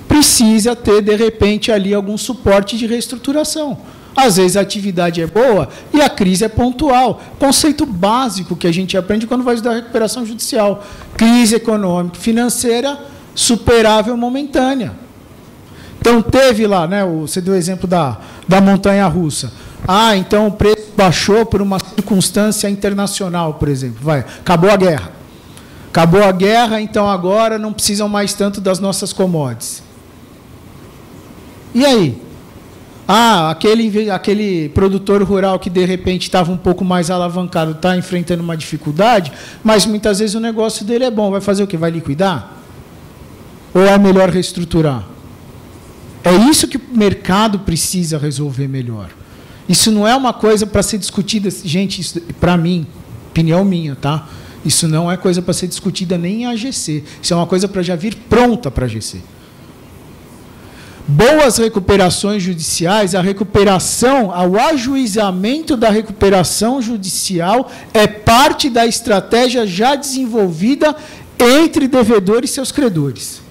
precisa ter, de repente, ali algum suporte de reestruturação. Às vezes a atividade é boa e a crise é pontual. Conceito básico que a gente aprende quando vai estudar recuperação judicial. Crise econômica, financeira, superável momentânea. Então, teve lá, né, você deu o exemplo da montanha-russa. Ah, então o preço baixou por uma circunstância internacional, por exemplo. Acabou a guerra. Acabou a guerra, então agora não precisam mais tanto das nossas commodities. E aí? Ah, aquele produtor rural que de repente estava um pouco mais alavancado, está enfrentando uma dificuldade, mas muitas vezes o negócio dele é bom. Vai fazer o quê? Vai liquidar? Ou é melhor reestruturar? É isso que o mercado precisa resolver melhor. Isso não é uma coisa para ser discutida, gente, para mim, opinião minha, tá? Isso não é coisa para ser discutida nem em AGC. Isso é uma coisa para já vir pronta para a AGC. Boas recuperações judiciais, a recuperação, o ajuizamento da recuperação judicial é parte da estratégia já desenvolvida entre devedor e seus credores.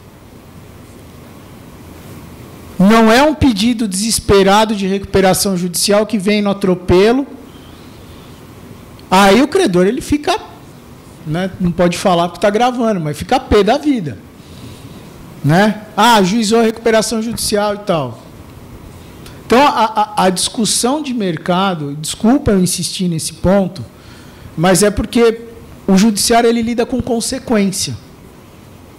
Não é um pedido desesperado de recuperação judicial que vem no atropelo. Aí o credor ele fica, né, não pode falar porque está gravando, mas fica pé da vida. Né? Ah, ajuizou a recuperação judicial e tal. Então, a discussão de mercado, desculpa eu insistir nesse ponto, mas é porque o judiciário ele lida com consequência.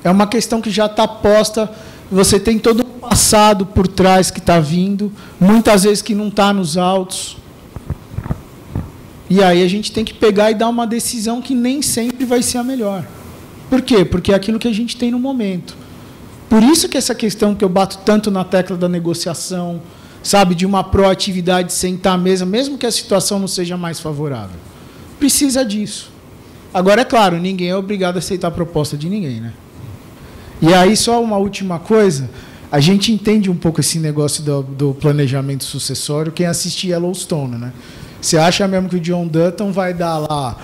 É uma questão que já está posta, você tem todo um passado por trás que está vindo, muitas vezes que não está nos autos. E aí a gente tem que pegar e dar uma decisão que nem sempre vai ser a melhor. Por quê? Porque é aquilo que a gente tem no momento. Por isso que essa questão que eu bato tanto na tecla da negociação, sabe, de uma proatividade, sentar à mesa, mesmo que a situação não seja mais favorável. Precisa disso. Agora, é claro, ninguém é obrigado a aceitar a proposta de ninguém, né? E aí, só uma última coisa, a gente entende um pouco esse negócio do planejamento sucessório, quem assiste Yellowstone, né? Você acha mesmo que o John Dutton vai dar lá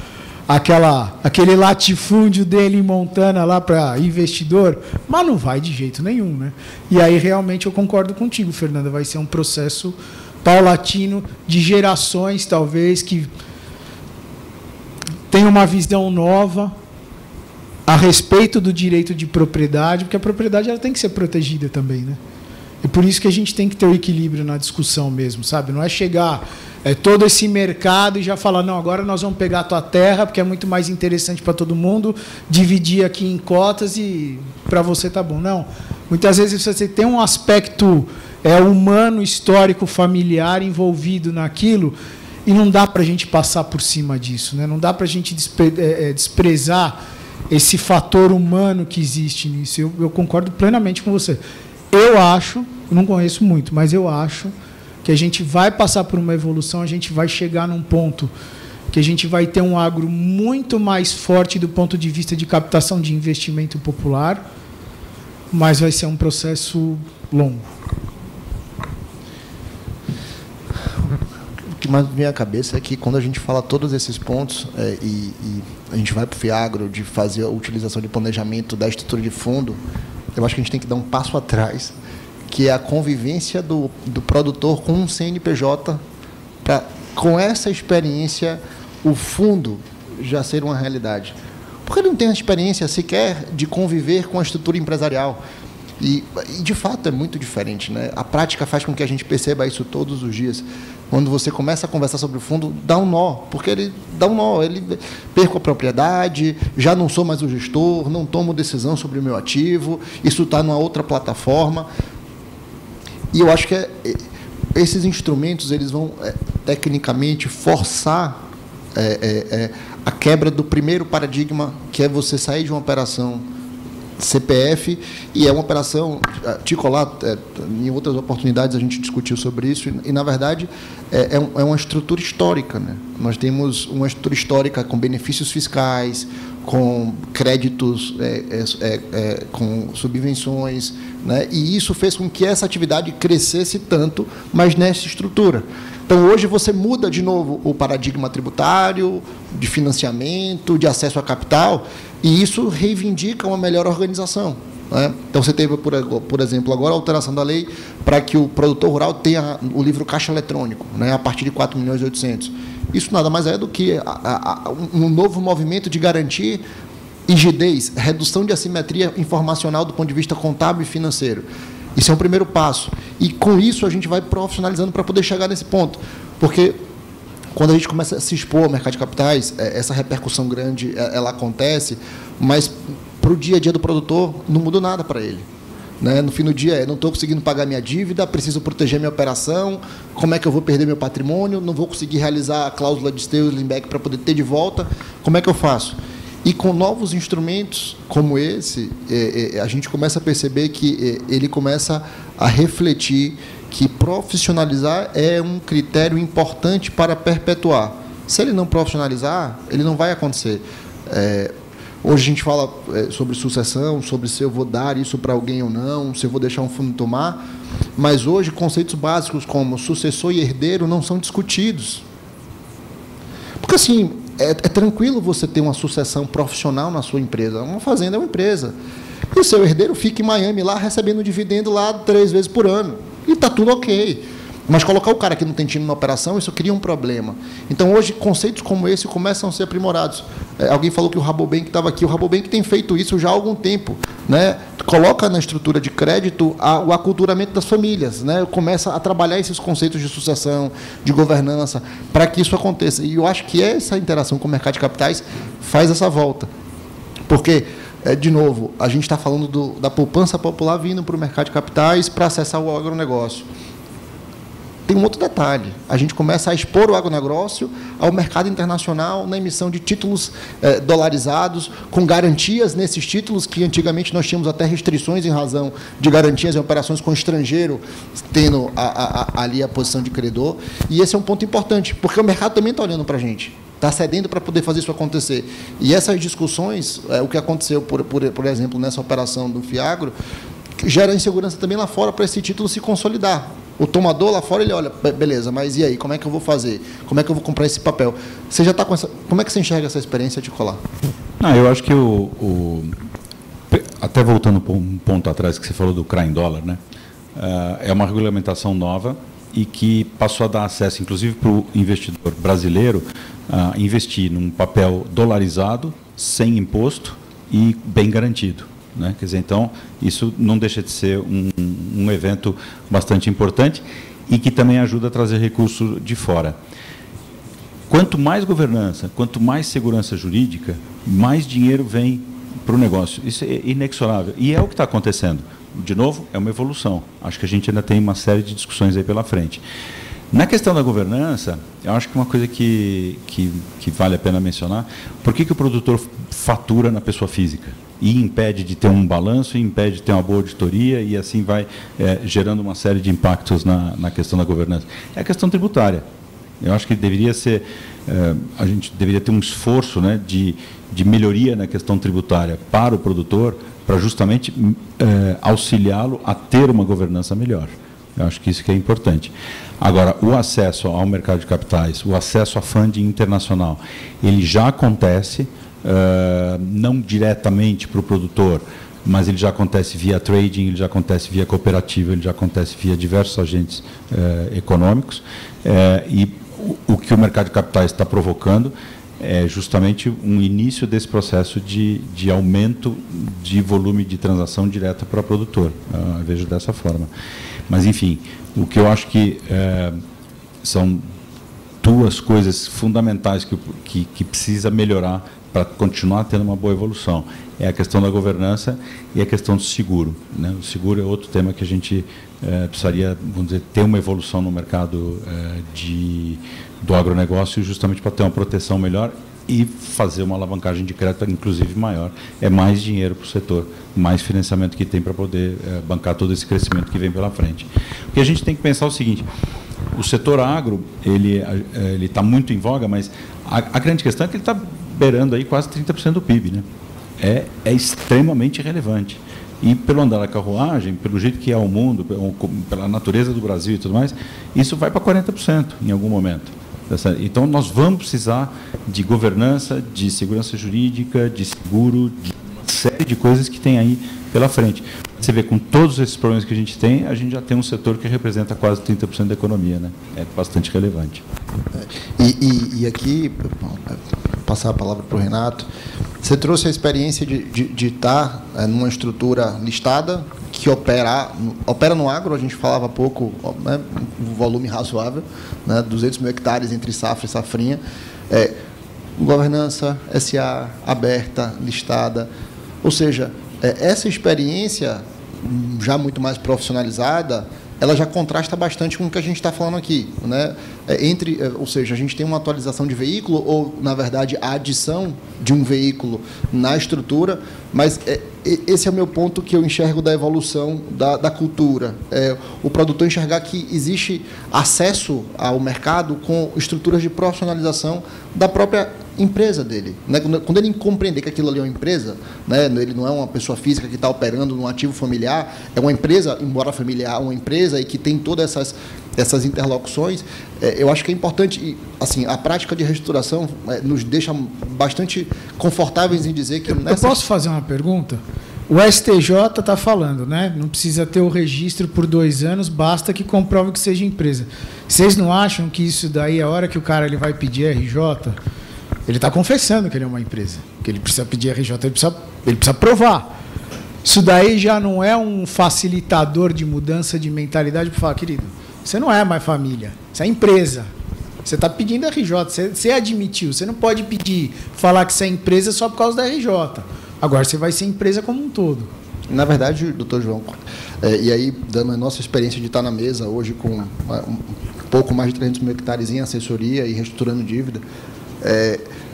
aquele latifúndio dele em Montana lá para investidor? Mas não vai de jeito nenhum, né? E aí realmente eu concordo contigo, Fernanda, vai ser um processo paulatino de gerações, talvez, que tem uma visão nova a respeito do direito de propriedade, porque a propriedade ela tem que ser protegida também, né? E por isso que a gente tem que ter o equilíbrio na discussão mesmo, sabe? Não é chegar todo esse mercado e já falar, não, agora nós vamos pegar a tua terra, porque é muito mais interessante para todo mundo, dividir aqui em cotas e para você tá bom. Não. Muitas vezes você tem um aspecto humano, histórico, familiar envolvido naquilo, e não dá para a gente passar por cima disso, né? Não dá para a gente desprezar esse fator humano que existe nisso. Eu concordo plenamente com você. Eu acho, eu não conheço muito, mas eu acho que a gente vai passar por uma evolução, a gente vai chegar num ponto que a gente vai ter um agro muito mais forte do ponto de vista de captação de investimento popular, mas vai ser um processo longo. O que mais me vem à cabeça é que quando a gente fala todos esses pontos e a gente vai para o FIAGRO de fazer a utilização de planejamento da estrutura de fundo, eu acho que a gente tem que dar um passo atrás, que é a convivência do produtor com um CNPJ, para, com essa experiência, o fundo já ser uma realidade. Porque ele não tem a experiência sequer de conviver com a estrutura empresarial. E, de fato, é muito diferente, né? A prática faz com que a gente perceba isso todos os dias. Quando você começa a conversar sobre o fundo, dá um nó, porque ele dá um nó, ele perco a propriedade, já não sou mais o gestor, não tomo decisão sobre o meu ativo, isso está numa outra plataforma. E eu acho que esses instrumentos eles vão, tecnicamente, forçar a quebra do primeiro paradigma, que é você sair de uma operação CPF, e é uma operação, Ticolar, em outras oportunidades a gente discutiu sobre isso, e na verdade é uma estrutura histórica, né? Nós temos uma estrutura histórica com benefícios fiscais, com créditos, com subvenções, né? E isso fez com que essa atividade crescesse tanto, mas nessa estrutura. Então, hoje, você muda de novo o paradigma tributário, de financiamento, de acesso a capital, e isso reivindica uma melhor organização, né? Então, você teve, por exemplo, agora a alteração da lei para que o produtor rural tenha o livro caixa eletrônico, né, a partir de 4.800.000. Isso nada mais é do que um novo movimento de garantir rigidez, redução de assimetria informacional do ponto de vista contábil e financeiro. Isso é um primeiro passo. E, com isso, a gente vai profissionalizando para poder chegar nesse ponto. Porque, quando a gente começa a se expor ao mercado de capitais, essa repercussão grande ela acontece, mas, para o dia a dia do produtor, não muda nada para ele, né? No fim do dia, não estou conseguindo pagar minha dívida, preciso proteger minha operação, como é que eu vou perder meu patrimônio, não vou conseguir realizar a cláusula de Steuer-Limbeck para poder ter de volta, como é que eu faço? E com novos instrumentos como esse, a gente começa a perceber que ele começa a refletir que profissionalizar é um critério importante para perpetuar. Se ele não profissionalizar, ele não vai acontecer. Hoje a gente fala sobre sucessão, sobre se eu vou dar isso para alguém ou não, se eu vou deixar um fundo tomar, mas hoje conceitos básicos como sucessor e herdeiro não são discutidos. Porque, assim, é tranquilo você ter uma sucessão profissional na sua empresa. Uma fazenda é uma empresa. E o seu herdeiro fica em Miami lá, recebendo dividendo lá 3 vezes por ano. E está tudo ok. Mas colocar o cara que não tem time na operação, isso cria um problema. Então, hoje, conceitos como esse começam a ser aprimorados. Alguém falou que o Rabobank estava aqui. O Rabobank tem feito isso já há algum tempo, né? Coloca na estrutura de crédito o aculturamento das famílias, né? Começa a trabalhar esses conceitos de sucessão, de governança, para que isso aconteça. E eu acho que essa interação com o mercado de capitais faz essa volta. Porque, de novo, a gente está falando da poupança popular vindo para o mercado de capitais para acessar o agronegócio. Tem um outro detalhe. A gente começa a expor o agronegócio ao mercado internacional na emissão de títulos dolarizados, com garantias nesses títulos, que antigamente nós tínhamos até restrições em razão de garantias em operações com estrangeiro, tendo ali a posição de credor. E esse é um ponto importante, porque o mercado também está olhando para a gente, está cedendo para poder fazer isso acontecer. E essas discussões, o que aconteceu, por exemplo, nessa operação do FIAGRO, gera insegurança também lá fora para esse título se consolidar. O tomador lá fora, ele olha, beleza, mas e aí, como é que eu vou fazer? Como é que eu vou comprar esse papel? Você já está com essa... Como é que você enxerga essa experiência de colar? Não, eu acho que até voltando um ponto atrás que você falou do CRA em dólar, né? É uma regulamentação nova e que passou a dar acesso, inclusive, para o investidor brasileiro a investir num papel dolarizado, sem imposto e bem garantido, né? Quer dizer, então, isso não deixa de ser um evento bastante importante e que também ajuda a trazer recursos de fora. Quanto mais governança, quanto mais segurança jurídica, mais dinheiro vem para o negócio. Isso é inexorável. E é o que está acontecendo. De novo, é uma evolução. Acho que a gente ainda tem uma série de discussões aí pela frente. Na questão da governança, eu acho que uma coisa que vale a pena mencionar, por que o produtor fatura na pessoa física? E impede de ter um balanço, e impede de ter uma boa auditoria, e assim vai gerando uma série de impactos na questão da governança. É a questão tributária. Eu acho que deveria ser, a gente deveria ter um esforço, né, de melhoria na questão tributária para o produtor, para justamente auxiliá-lo a ter uma governança melhor. Eu acho que isso que é importante. Agora, o acesso ao mercado de capitais, o acesso a funding internacional, ele já acontece, não diretamente para o produtor, mas ele já acontece via trading, ele já acontece via cooperativa, ele já acontece via diversos agentes econômicos, e o que o mercado de capitais está provocando é justamente um início desse processo de aumento de volume de transação direta para o produtor. Eu vejo dessa forma. Mas, enfim, o que eu acho que são duas coisas fundamentais que precisa melhorar para continuar tendo uma boa evolução. É a questão da governança e a questão do seguro, né? O seguro é outro tema que a gente precisaria, vamos dizer, ter uma evolução no mercado do agronegócio, justamente para ter uma proteção melhor e fazer uma alavancagem de crédito, inclusive, maior. É mais dinheiro para o setor, mais financiamento que tem para poder bancar todo esse crescimento que vem pela frente. Porque a gente tem que pensar o seguinte: o setor agro, ele está muito em voga, mas a grande questão é que ele está beirando aí quase 30% do PIB, né? É extremamente relevante. E pelo andar da carruagem, pelo jeito que é o mundo, pela natureza do Brasil e tudo mais, isso vai para 40% em algum momento. Então, nós vamos precisar de governança, de segurança jurídica, de seguro, de uma série de coisas que tem aí pela frente. Você vê, com todos esses problemas que a gente já tem um setor que representa quase 30% da economia, né? É bastante relevante. E aqui, passar a palavra para o Renato, você trouxe a experiência de estar numa estrutura listada que opera no agro. A gente falava há pouco, né, um volume razoável, né, 200 mil hectares entre safra e safrinha. Governança, SA, aberta, listada. Ou seja, essa experiência, já muito mais profissionalizada, ela já contrasta bastante com o que a gente está falando aqui, né? Ou seja, a gente tem uma atualização de veículo ou, na verdade, a adição de um veículo na estrutura, mas esse é o meu ponto que eu enxergo da evolução da cultura. O produtor enxergar que existe acesso ao mercado com estruturas de profissionalização da própria empresa dele, né? Quando ele compreender que aquilo ali é uma empresa, né? Ele não é uma pessoa física que está operando num ativo familiar, é uma empresa, embora familiar, uma empresa e que tem todas essas interlocuções. Eu acho que é importante, e, assim, a prática de reestruturação nos deixa bastante confortáveis em dizer que... Eu posso fazer uma pergunta? O STJ está falando, né? Não precisa ter o registro por 2 anos, basta que comprove que seja empresa. Vocês não acham que isso daí, a hora que o cara ele vai pedir RJ, ele está confessando que ele é uma empresa, que ele precisa pedir RJ, ele precisa provar. Isso daí já não é um facilitador de mudança de mentalidade para falar, querido, você não é mais família, você é empresa. Você está pedindo RJ, você admitiu. Você não pode falar que você é empresa só por causa da RJ. Agora você vai ser empresa como um todo. Na verdade, doutor João, e aí, dando a nossa experiência de estar na mesa hoje com um pouco mais de 300 mil hectares em assessoria e reestruturando dívida,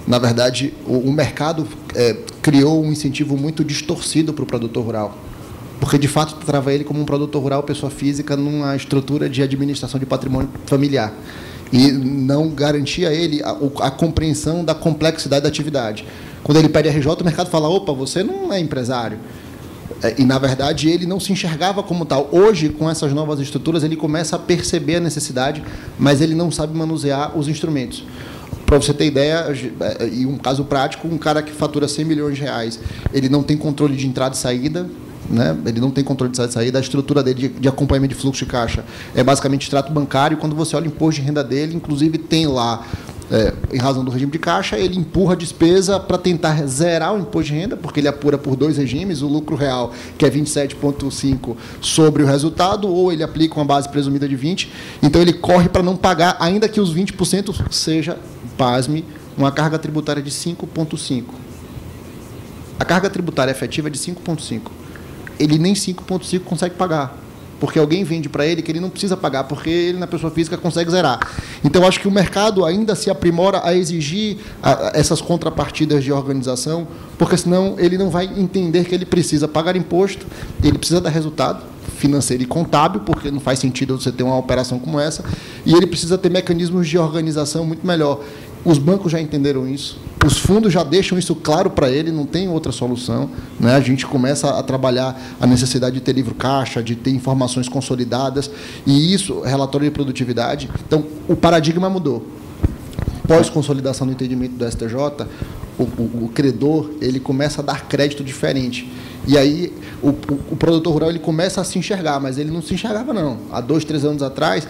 na verdade, o mercado criou um incentivo muito distorcido para o produtor rural. Porque, de fato, trava ele como um produtor rural, pessoa física, numa estrutura de administração de patrimônio familiar. E não garantia a ele a compreensão da complexidade da atividade. Quando ele pede RJ, o mercado fala, opa, você não é empresário. E, na verdade, ele não se enxergava como tal. Hoje, com essas novas estruturas, ele começa a perceber a necessidade, mas ele não sabe manusear os instrumentos. Para você ter ideia, e um caso prático, um cara que fatura 100 milhões de reais, ele não tem controle de entrada e saída, né? Ele não tem controle de entrada e saída, a estrutura dele de acompanhamento de fluxo de caixa é basicamente extrato bancário. Quando você olha o imposto de renda dele, inclusive tem lá, em razão do regime de caixa, ele empurra a despesa para tentar zerar o imposto de renda, porque ele apura por 2 regimes, o lucro real, que é 27,5 sobre o resultado, ou ele aplica uma base presumida de 20, então ele corre para não pagar, ainda que os 20% seja, pasme, uma carga tributária de 5,5. A carga tributária efetiva é de 5,5. Ele nem 5,5 consegue pagar, porque alguém vende para ele que ele não precisa pagar, porque ele, na pessoa física, consegue zerar. Então, acho que o mercado ainda se aprimora a exigir essas contrapartidas de organização, porque senão ele não vai entender que ele precisa pagar imposto, ele precisa dar resultado financeira e contábil, porque não faz sentido você ter uma operação como essa, e ele precisa ter mecanismos de organização muito melhor. Os bancos já entenderam isso, os fundos já deixam isso claro para ele, não tem outra solução, né? A gente começa a trabalhar a necessidade de ter livro-caixa, de ter informações consolidadas, e isso, relatório de produtividade. Então, o paradigma mudou. Pós-consolidação do entendimento do STJ, o credor ele começa a dar crédito diferente. E aí o produtor rural ele começa a se enxergar, mas ele não se enxergava, não. Há 2, 3 anos atrás,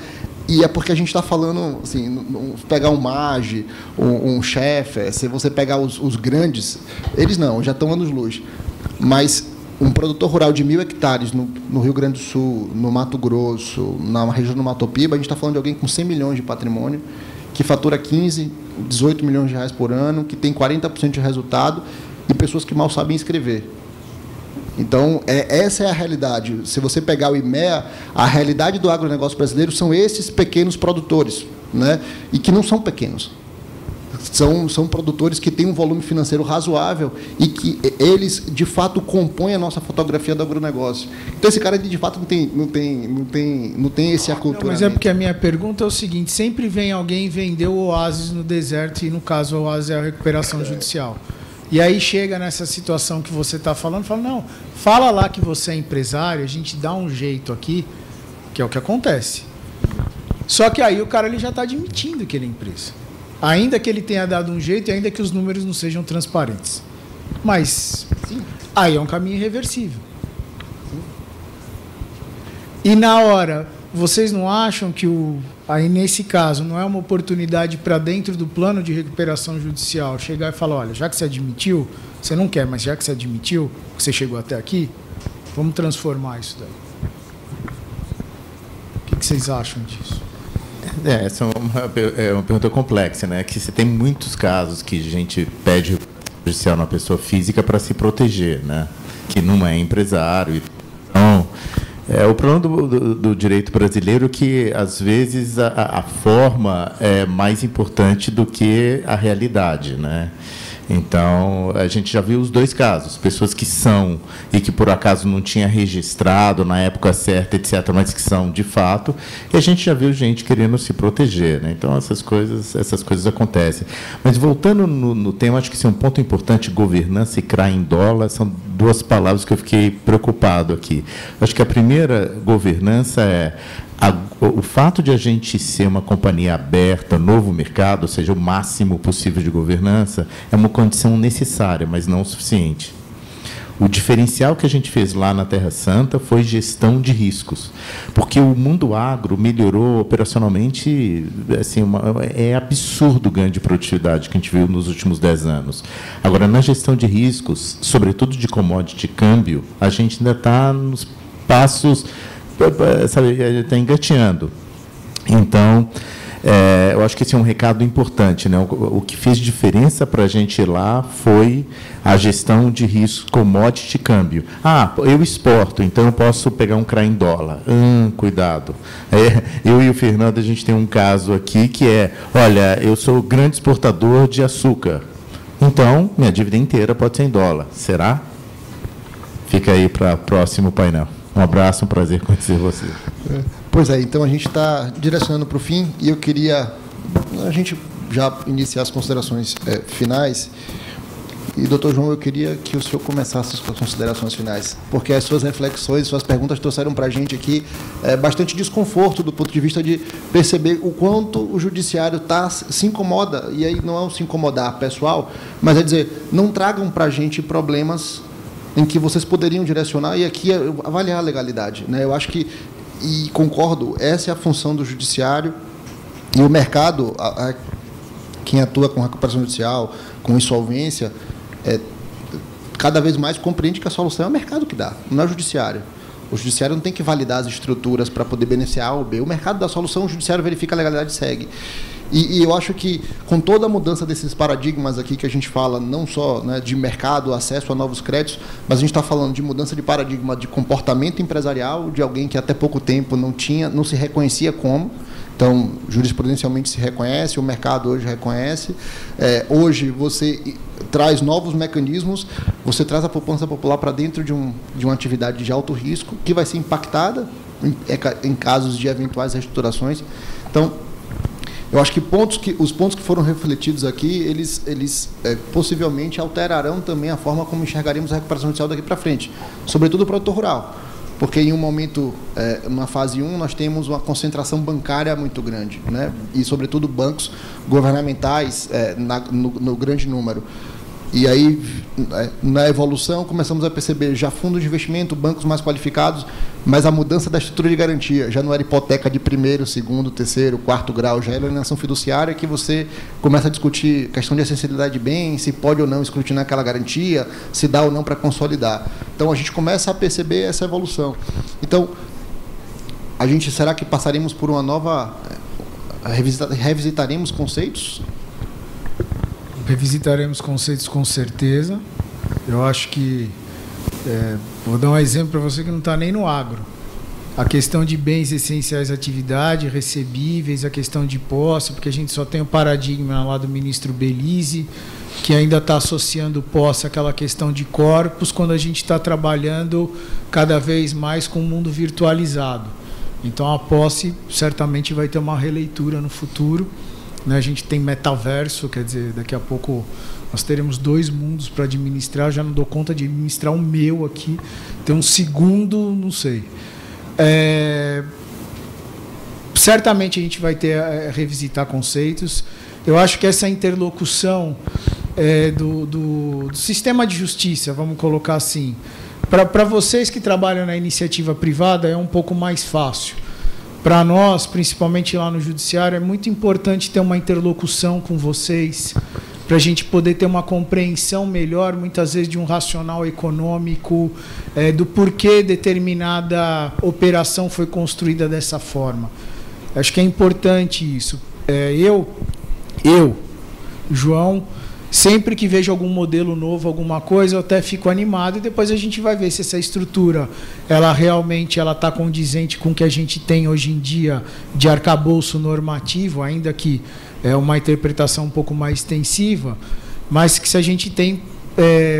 e é porque a gente está falando, assim, pegar um MAGE, um Chefe, se você pegar os grandes, eles não, já estão anos-luz. Mas um produtor rural de 1.000 hectares no Rio Grande do Sul, no Mato Grosso, na região do Mato Piba, a gente está falando de alguém com 100 milhões de patrimônio, que fatura 15, 18 milhões de reais por ano, que tem 40% de resultado, e pessoas que mal sabem escrever. Então, essa é a realidade. Se você pegar o IMEA, a realidade do agronegócio brasileiro são esses pequenos produtores, né? E que não são pequenos. São produtores que têm um volume financeiro razoável e que eles, de fato, compõem a nossa fotografia do agronegócio. Então, esse cara, de fato, não tem esse aculturamento. Mas é porque a minha pergunta é o seguinte, sempre vem alguém vender o oásis no deserto, e, no caso, o oásis é a recuperação judicial. E aí chega nessa situação que você está falando, fala, não, fala lá que você é empresário, a gente dá um jeito aqui, que é o que acontece. Só que aí o cara ele já está admitindo que ele é empresa. Ainda que ele tenha dado um jeito e ainda que os números não sejam transparentes. Mas sim, aí é um caminho irreversível. E na hora, vocês não acham que aí nesse caso não é uma oportunidade para dentro do plano de recuperação judicial chegar e falar, olha, já que você admitiu, você não quer, mas já que você admitiu, que você chegou até aqui, vamos transformar isso daí. O que vocês acham disso? Essa é uma pergunta complexa, né? Que você tem muitos casos que a gente pede judicial na pessoa física para se proteger, né? Que não é empresário. Então, o problema do direito brasileiro é que, às vezes, a forma é mais importante do que a realidade, né? Então, a gente já viu os dois casos, pessoas que são e que, por acaso, não tinha registrado na época certa, etc., mas que são de fato, e a gente já viu gente querendo se proteger, né? Então, essas coisas acontecem. Mas, voltando no tema, acho que isso é um ponto importante, governança e CRA em dólar, são duas palavras que eu fiquei preocupado aqui. Acho que a primeira governança é o fato de a gente ser uma companhia aberta, novo mercado, ou seja, o máximo possível de governança, é uma condição necessária, mas não o suficiente. O diferencial que a gente fez lá na Terra Santa foi gestão de riscos, porque o mundo agro melhorou operacionalmente, assim, é absurdo o ganho de produtividade que a gente viu nos últimos 10 anos. Agora, na gestão de riscos, sobretudo de commodity câmbio, a gente ainda está nos passos, sabe, está engateando. Então, eu acho que esse é um recado importante, né? O que fez diferença para a gente lá foi a gestão de risco commodity câmbio. Eu exporto, então eu posso pegar um CRA em dólar. Cuidado. Eu e o Fernando, a gente tem um caso aqui que olha, eu sou grande exportador de açúcar, então minha dívida inteira pode ser em dólar. Será? Fica aí para o próximo painel. Um abraço, um prazer conhecer você. Pois é, então a gente está direcionando para o fim e eu queria a gente já iniciar as considerações finais. E, doutor João, eu queria que o senhor começasse as considerações finais, porque as suas reflexões, suas perguntas trouxeram para a gente aqui bastante desconforto do ponto de vista de perceber o quanto o judiciário se incomoda, e aí não é um se incomodar pessoal, mas é dizer, não tragam para a gente problemas em que vocês poderiam direcionar e aqui avaliar a legalidade, né? Eu acho que, e concordo, essa é a função do judiciário e o mercado, quem atua com recuperação judicial, com insolvência, cada vez mais compreende que a solução é o mercado que dá, não é o judiciário. O judiciário não tem que validar as estruturas para poder beneficiar A ou B. O mercado dá a solução, o judiciário verifica a legalidade e segue. E eu acho que, com toda a mudança desses paradigmas aqui que a gente fala, não só, né, de mercado, acesso a novos créditos, mas a gente está falando de mudança de paradigma de comportamento empresarial, de alguém que até pouco tempo não se reconhecia como, Então, jurisprudencialmente se reconhece, o mercado hoje reconhece. Hoje, você traz novos mecanismos, você traz a poupança popular para dentro de uma atividade de alto risco, que vai ser impactada em casos de eventuais reestruturações. Então, eu acho que os pontos que foram refletidos aqui, eles possivelmente alterarão também a forma como enxergaremos a recuperação judicial daqui para frente, sobretudo o produtor rural. Porque em um momento, na fase 1, nós temos uma concentração bancária muito grande, né? E, sobretudo, bancos governamentais no grande número. E aí, na evolução, começamos a perceber já fundos de investimento, bancos mais qualificados, mas a mudança da estrutura de garantia. Já não era hipoteca de primeiro, segundo, terceiro, quarto grau, já era alienação fiduciária, que você começa a discutir questão de essencialidade de bem, se pode ou não escrutinar aquela garantia, se dá ou não para consolidar. Então, a gente começa a perceber essa evolução. Então, será que passaremos por uma nova... Revisitaremos conceitos? Revisitaremos conceitos com certeza. Eu acho que... vou dar um exemplo para você que não está nem no agro. A questão de bens essenciais de atividade, recebíveis, a questão de posse, porque a gente só tem o paradigma lá do ministro Belize, que ainda está associando posse àquela questão de corpos, quando a gente está trabalhando cada vez mais com o mundo virtualizado. Então, a posse certamente vai ter uma releitura no futuro. A gente tem metaverso, quer dizer, daqui a pouco nós teremos 2 mundos para administrar. Eu já não dou conta de administrar o meu aqui. Tem um segundo, não sei. Certamente a gente vai ter a revisitar conceitos. Eu acho que essa interlocução do sistema de justiça, vamos colocar assim, para vocês que trabalham na iniciativa privada é um pouco mais fácil. Para nós, principalmente lá no Judiciário, é muito importante ter uma interlocução com vocês, para a gente poder ter uma compreensão melhor, muitas vezes, de um racional econômico, do porquê determinada operação foi construída dessa forma. Acho que é importante isso. Eu, João, sempre que vejo algum modelo novo, alguma coisa, eu até fico animado e depois a gente vai ver se essa estrutura ela realmente está condizente com o que a gente tem hoje em dia de arcabouço normativo, ainda que é uma interpretação um pouco mais extensiva, mas que se a gente tem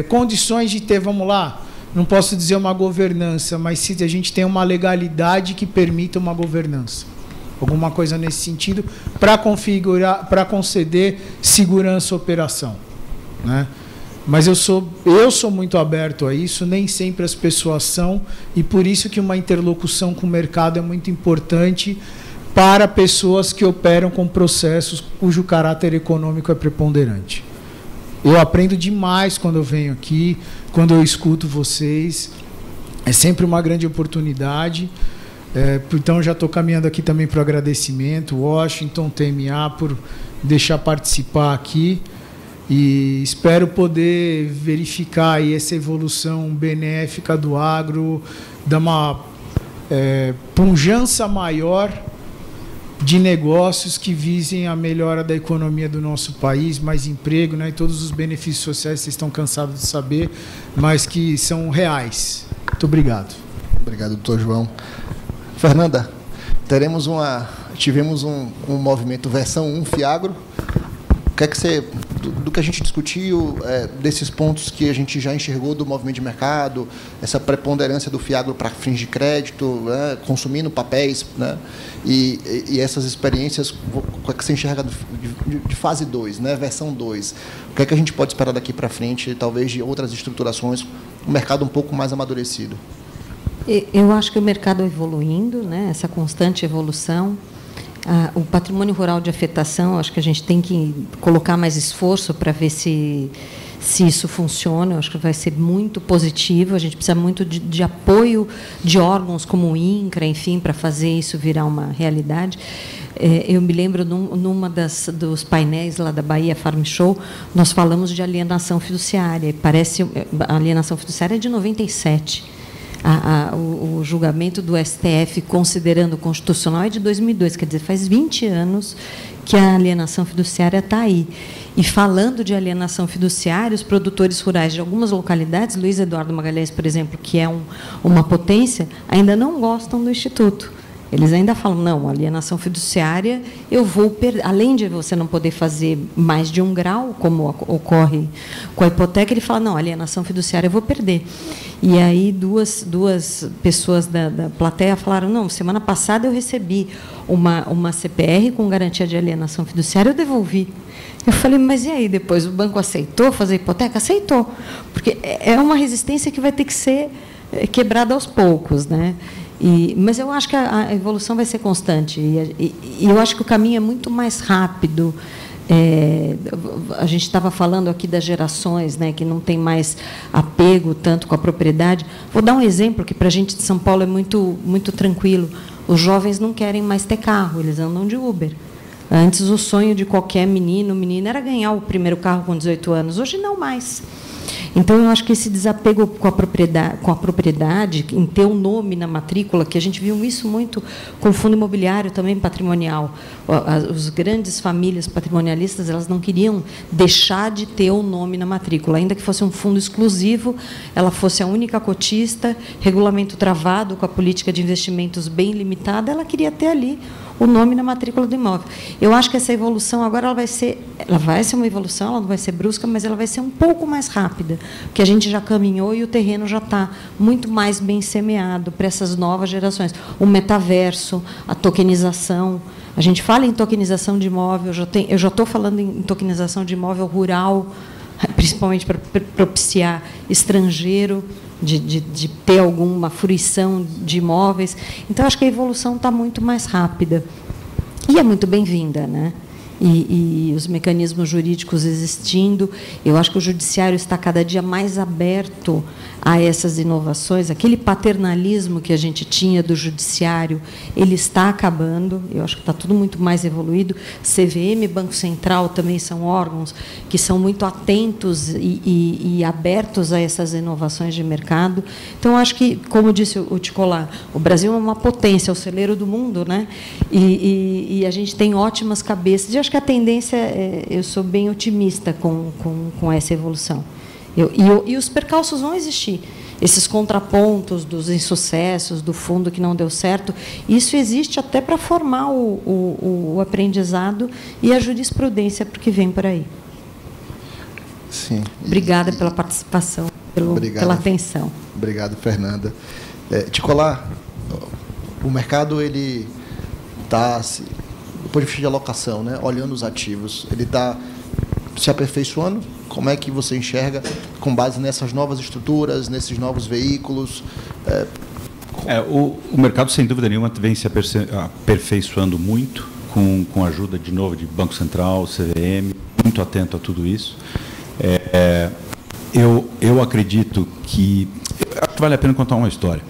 condições de ter, vamos lá, não posso dizer uma governança, mas se a gente tem uma legalidade que permita uma governança. Alguma coisa nesse sentido, para configurar, para conceder segurança à operação, né? Mas eu sou muito aberto a isso, nem sempre as pessoas são, e por isso que uma interlocução com o mercado é muito importante para pessoas que operam com processos cujo caráter econômico é preponderante. Eu aprendo demais quando eu venho aqui, quando eu escuto vocês, é sempre uma grande oportunidade. Então, já estou caminhando aqui também para o agradecimento, Washington, TMA, por deixar participar aqui, e espero poder verificar aí essa evolução benéfica do agro, dar uma pujança maior de negócios que visem a melhora da economia do nosso país, mais emprego, né, e todos os benefícios sociais que vocês estão cansados de saber, mas que são reais. Muito obrigado. Obrigado, doutor João. Fernanda, tivemos um movimento versão 1 Fiagro. O que é que você, do que a gente discutiu, desses pontos que a gente já enxergou do movimento de mercado, essa preponderância do Fiagro para fins de crédito, né, consumindo papéis, né, e essas experiências, o que é que você enxerga de fase 2, né, versão 2? O que é que a gente pode esperar daqui para frente, talvez de outras estruturações, um mercado um pouco mais amadurecido? Eu acho que o mercado evoluindo, né, essa constante evolução, o patrimônio rural de afetação, acho que a gente tem que colocar mais esforço para ver se isso funciona. Eu acho que vai ser muito positivo. A gente precisa muito de apoio de órgãos como o INCRA, enfim, para fazer isso virar uma realidade. Eu me lembro, numa dos painéis lá da Bahia Farm Show, nós falamos de alienação fiduciária. Parece a alienação fiduciária é de 97. O julgamento do STF, considerando constitucional, é de 2002, quer dizer, faz 20 anos que a alienação fiduciária está aí. E, falando de alienação fiduciária, os produtores rurais de algumas localidades, Luiz Eduardo Magalhães, por exemplo, que é uma potência, ainda não gostam do Instituto. Eles ainda falam, não, alienação fiduciária, eu vou além de você não poder fazer mais de 1 grau, como ocorre com a hipoteca, ele fala, não, alienação fiduciária eu vou perder. E aí duas pessoas da plateia falaram, não, semana passada eu recebi uma CPR com garantia de alienação fiduciária, eu devolvi. Eu falei, mas e aí depois? O banco aceitou fazer hipoteca? Aceitou. Porque é uma resistência que vai ter que ser quebrada aos poucos, né? Mas eu acho que a evolução vai ser constante. E eu acho que o caminho é muito mais rápido. A gente estava falando aqui das gerações, né, que não tem mais apego tanto com a propriedade. Vou dar um exemplo que, para a gente de São Paulo, é muito, muito tranquilo. Os jovens não querem mais ter carro, eles andam de Uber. Antes, o sonho de qualquer menina era ganhar o primeiro carro com 18 anos. Hoje, não mais. Então, eu acho que esse desapego com a propriedade, em ter um nome na matrícula, que a gente viu isso muito com o fundo imobiliário também patrimonial. As grandes famílias patrimonialistas, elas não queriam deixar de ter o nome na matrícula, ainda que fosse um fundo exclusivo, ela fosse a única cotista, regulamento travado com a política de investimentos bem limitada, ela queria ter ali o nome na matrícula do imóvel. Eu acho que essa evolução agora ela vai ser uma evolução, ela não vai ser brusca, mas ela vai ser um pouco mais rápida, porque a gente já caminhou e o terreno já está muito mais bem semeado para essas novas gerações. O metaverso, a tokenização. A gente fala em tokenização de imóvel, eu já estou falando em tokenização de imóvel rural, principalmente para propiciar estrangeiro, de ter alguma fruição de imóveis. Então, acho que a evolução está muito mais rápida. E é muito bem-vinda, né? E os mecanismos jurídicos existindo, eu acho que o judiciário está cada dia mais aberto a essas inovações. Aquele paternalismo que a gente tinha do judiciário, ele está acabando. Eu acho que está tudo muito mais evoluído. CVM, Banco Central também são órgãos que são muito atentos e abertos a essas inovações de mercado. Então, acho que, como disse o Ticolá, o Brasil é uma potência, é o celeiro do mundo, né? E a gente tem ótimas cabeças. E acho que a tendência, eu sou bem otimista com essa evolução. E os percalços vão existir. Esses contrapontos dos insucessos, do fundo que não deu certo, isso existe até para formar o aprendizado e a jurisprudência porque vem por aí. Sim. Obrigada pela participação, pela atenção. Obrigado, Fernanda. Ticolá, o mercado ele está, do ponto de vista de alocação, né, olhando os ativos, ele está se aperfeiçoando? Como é que você enxerga com base nessas novas estruturas, nesses novos veículos? O mercado, sem dúvida nenhuma, vem se aperfeiçoando muito, com a ajuda, de novo, de Banco Central, CVM, muito atento a tudo isso. Eu acredito que vale a pena contar uma história.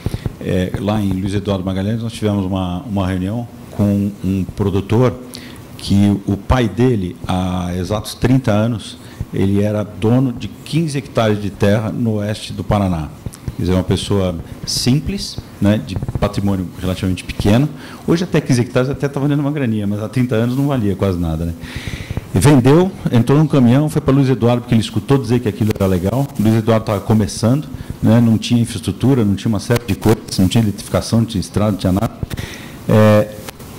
Lá em Luiz Eduardo Magalhães, nós tivemos uma reunião com um produtor que o pai dele, há exatos 30 anos, ele era dono de 15 hectares de terra no oeste do Paraná. Quer dizer, uma pessoa simples, né, de patrimônio relativamente pequeno. Hoje até 15 hectares até está valendo uma graninha, mas há 30 anos não valia quase nada, né? E vendeu, entrou num caminhão, foi para Luiz Eduardo, porque ele escutou dizer que aquilo era legal. Luiz Eduardo estava começando, né, não tinha infraestrutura, não tinha uma série de coisas, não tinha eletrificação, não tinha estrada, não tinha nada.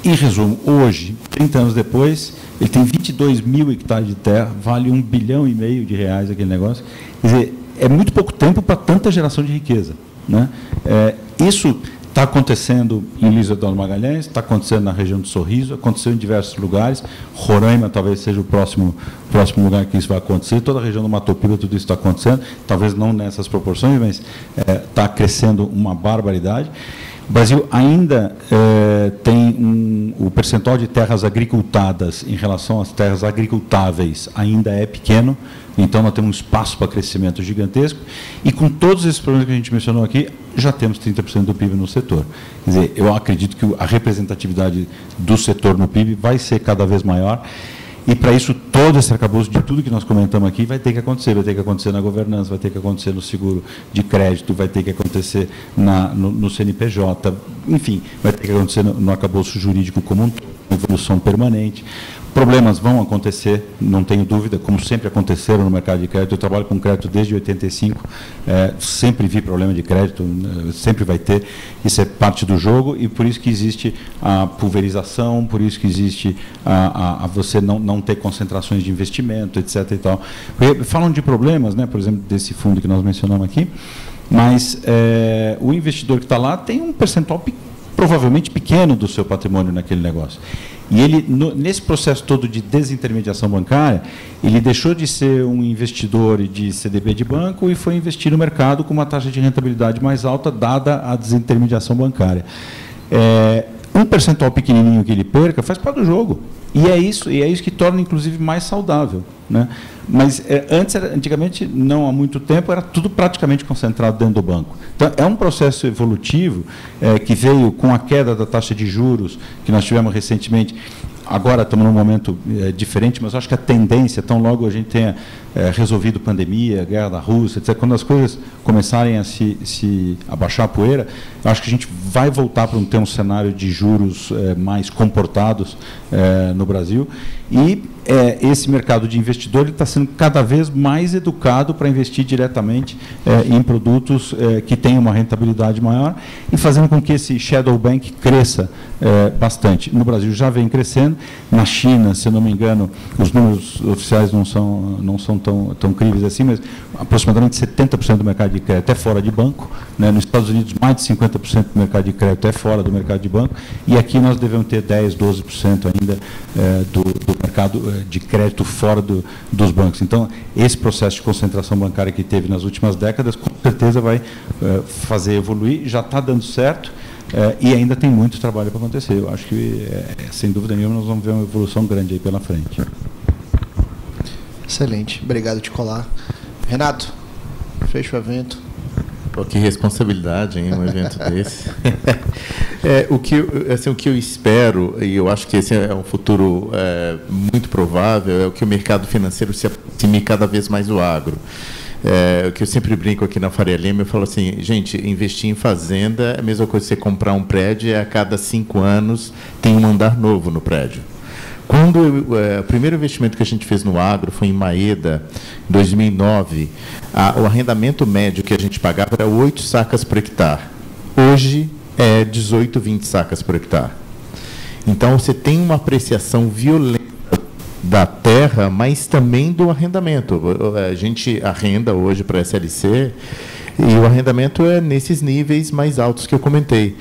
Em resumo, hoje, 30 anos depois, ele tem 22 mil hectares de terra, vale R$1,5 bilhão de reais aquele negócio. Quer dizer, é muito pouco tempo para tanta geração de riqueza, né? Isso está acontecendo em Luiz Eduardo Magalhães, está acontecendo na região do Sorriso, aconteceu em diversos lugares. Roraima talvez seja o próximo lugar que isso vai acontecer. Toda a região do Mato Piba, tudo isso está acontecendo, talvez não nessas proporções, mas está crescendo uma barbaridade. O Brasil ainda tem o percentual de terras agricultadas em relação às terras agricultáveis ainda é pequeno, então nós temos um espaço para crescimento gigantesco, e com todos esses problemas que a gente mencionou aqui, já temos 30% do PIB no setor. Quer dizer, eu acredito que a representatividade do setor no PIB vai ser cada vez maior, e para isso todo esse arcabouço de tudo que nós comentamos aqui vai ter que acontecer na governança, vai ter que acontecer no seguro de crédito, vai ter que acontecer no CNPJ, enfim, vai ter que acontecer no arcabouço jurídico como um todo, uma evolução permanente, Problemas vão acontecer, não tenho dúvida, como sempre aconteceram no mercado de crédito. Eu trabalho com crédito desde 85, sempre vi problema de crédito, sempre vai ter. Isso é parte do jogo e por isso que existe a pulverização, por isso que existe a você não ter concentrações de investimento, etc. E tal. Porque falam de problemas, né, por exemplo, desse fundo que nós mencionamos aqui, mas o investidor que está lá tem um percentual provavelmente pequeno do seu patrimônio naquele negócio. E ele, nesse processo todo de desintermediação bancária, ele deixou de ser um investidor de CDB de banco e foi investir no mercado com uma taxa de rentabilidade mais alta, dada a desintermediação bancária. Um percentual pequenininho que ele perca faz parte do jogo. E é isso que torna, inclusive, mais saudável, né? Mas antigamente, não há muito tempo, era tudo praticamente concentrado dentro do banco. Então, é um processo evolutivo que veio com a queda da taxa de juros que nós tivemos recentemente. Agora estamos num momento diferente, mas acho que a tendência, tão logo a gente tenha resolvido a pandemia, a guerra da Rússia, etc., quando as coisas começarem a baixar a poeira, eu acho que a gente vai voltar para ter um cenário de juros mais comportados no Brasil. E esse mercado de investidor está sendo cada vez mais educado para investir diretamente em produtos que tenham uma rentabilidade maior e fazendo com que esse shadow bank cresça bastante. No Brasil já vem crescendo. Na China, se eu não me engano, os números oficiais não são tão críveis assim, mas aproximadamente 70% do mercado de crédito é fora de banco, né? Nos Estados Unidos, mais de 50% do mercado de crédito é fora do mercado de banco, e aqui nós devemos ter 10%, 12% ainda do mercado de crédito fora dos bancos. Então, esse processo de concentração bancária que teve nas últimas décadas, com certeza vai fazer evoluir, já está dando certo, e ainda tem muito trabalho para acontecer. Eu acho que, sem dúvida nenhuma, nós vamos ver uma evolução grande aí pela frente. Excelente. Obrigado, Ticolar. Renato, fecha o evento. Pô, que responsabilidade, hein, um evento desse. O que eu espero, e eu acho que esse é um futuro muito provável, é o que o mercado financeiro se aproxime cada vez mais do agro. O que eu sempre brinco aqui na Faria Lima, eu falo assim, gente, investir em fazenda é a mesma coisa que você comprar um prédio e a cada 5 anos tem um andar novo no prédio. Quando o primeiro investimento que a gente fez no agro foi em Maeda, em 2009, o arrendamento médio que a gente pagava era 8 sacas por hectare. Hoje é 18, 20 sacas por hectare. Então, você tem uma apreciação violenta da terra, mas também do arrendamento. A gente arrenda hoje para a SLC e o arrendamento é nesses níveis mais altos que eu comentei.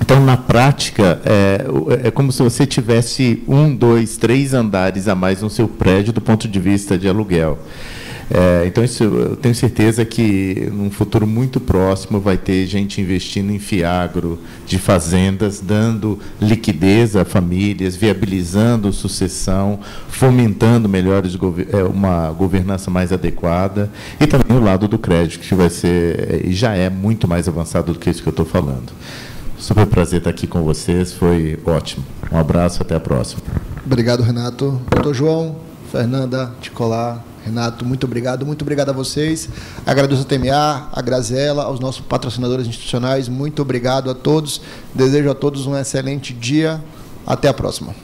Então, na prática, é como se você tivesse 1, 2, 3 andares a mais no seu prédio do ponto de vista de aluguel. Então, isso, eu tenho certeza que, num futuro muito próximo, vai ter gente investindo em fiagro de fazendas, dando liquidez a famílias, viabilizando sucessão, fomentando uma governança mais adequada, e também o lado do crédito, que vai ser, e já é muito mais avançado do que isso que eu estou falando. Super prazer estar aqui com vocês, foi ótimo. Um abraço, até a próxima. Obrigado, Renato. Doutor João, Fernanda, Ticolar, Renato, muito obrigado a vocês. Agradeço a TMA, a Grazela, aos nossos patrocinadores institucionais, muito obrigado a todos. Desejo a todos um excelente dia. Até a próxima.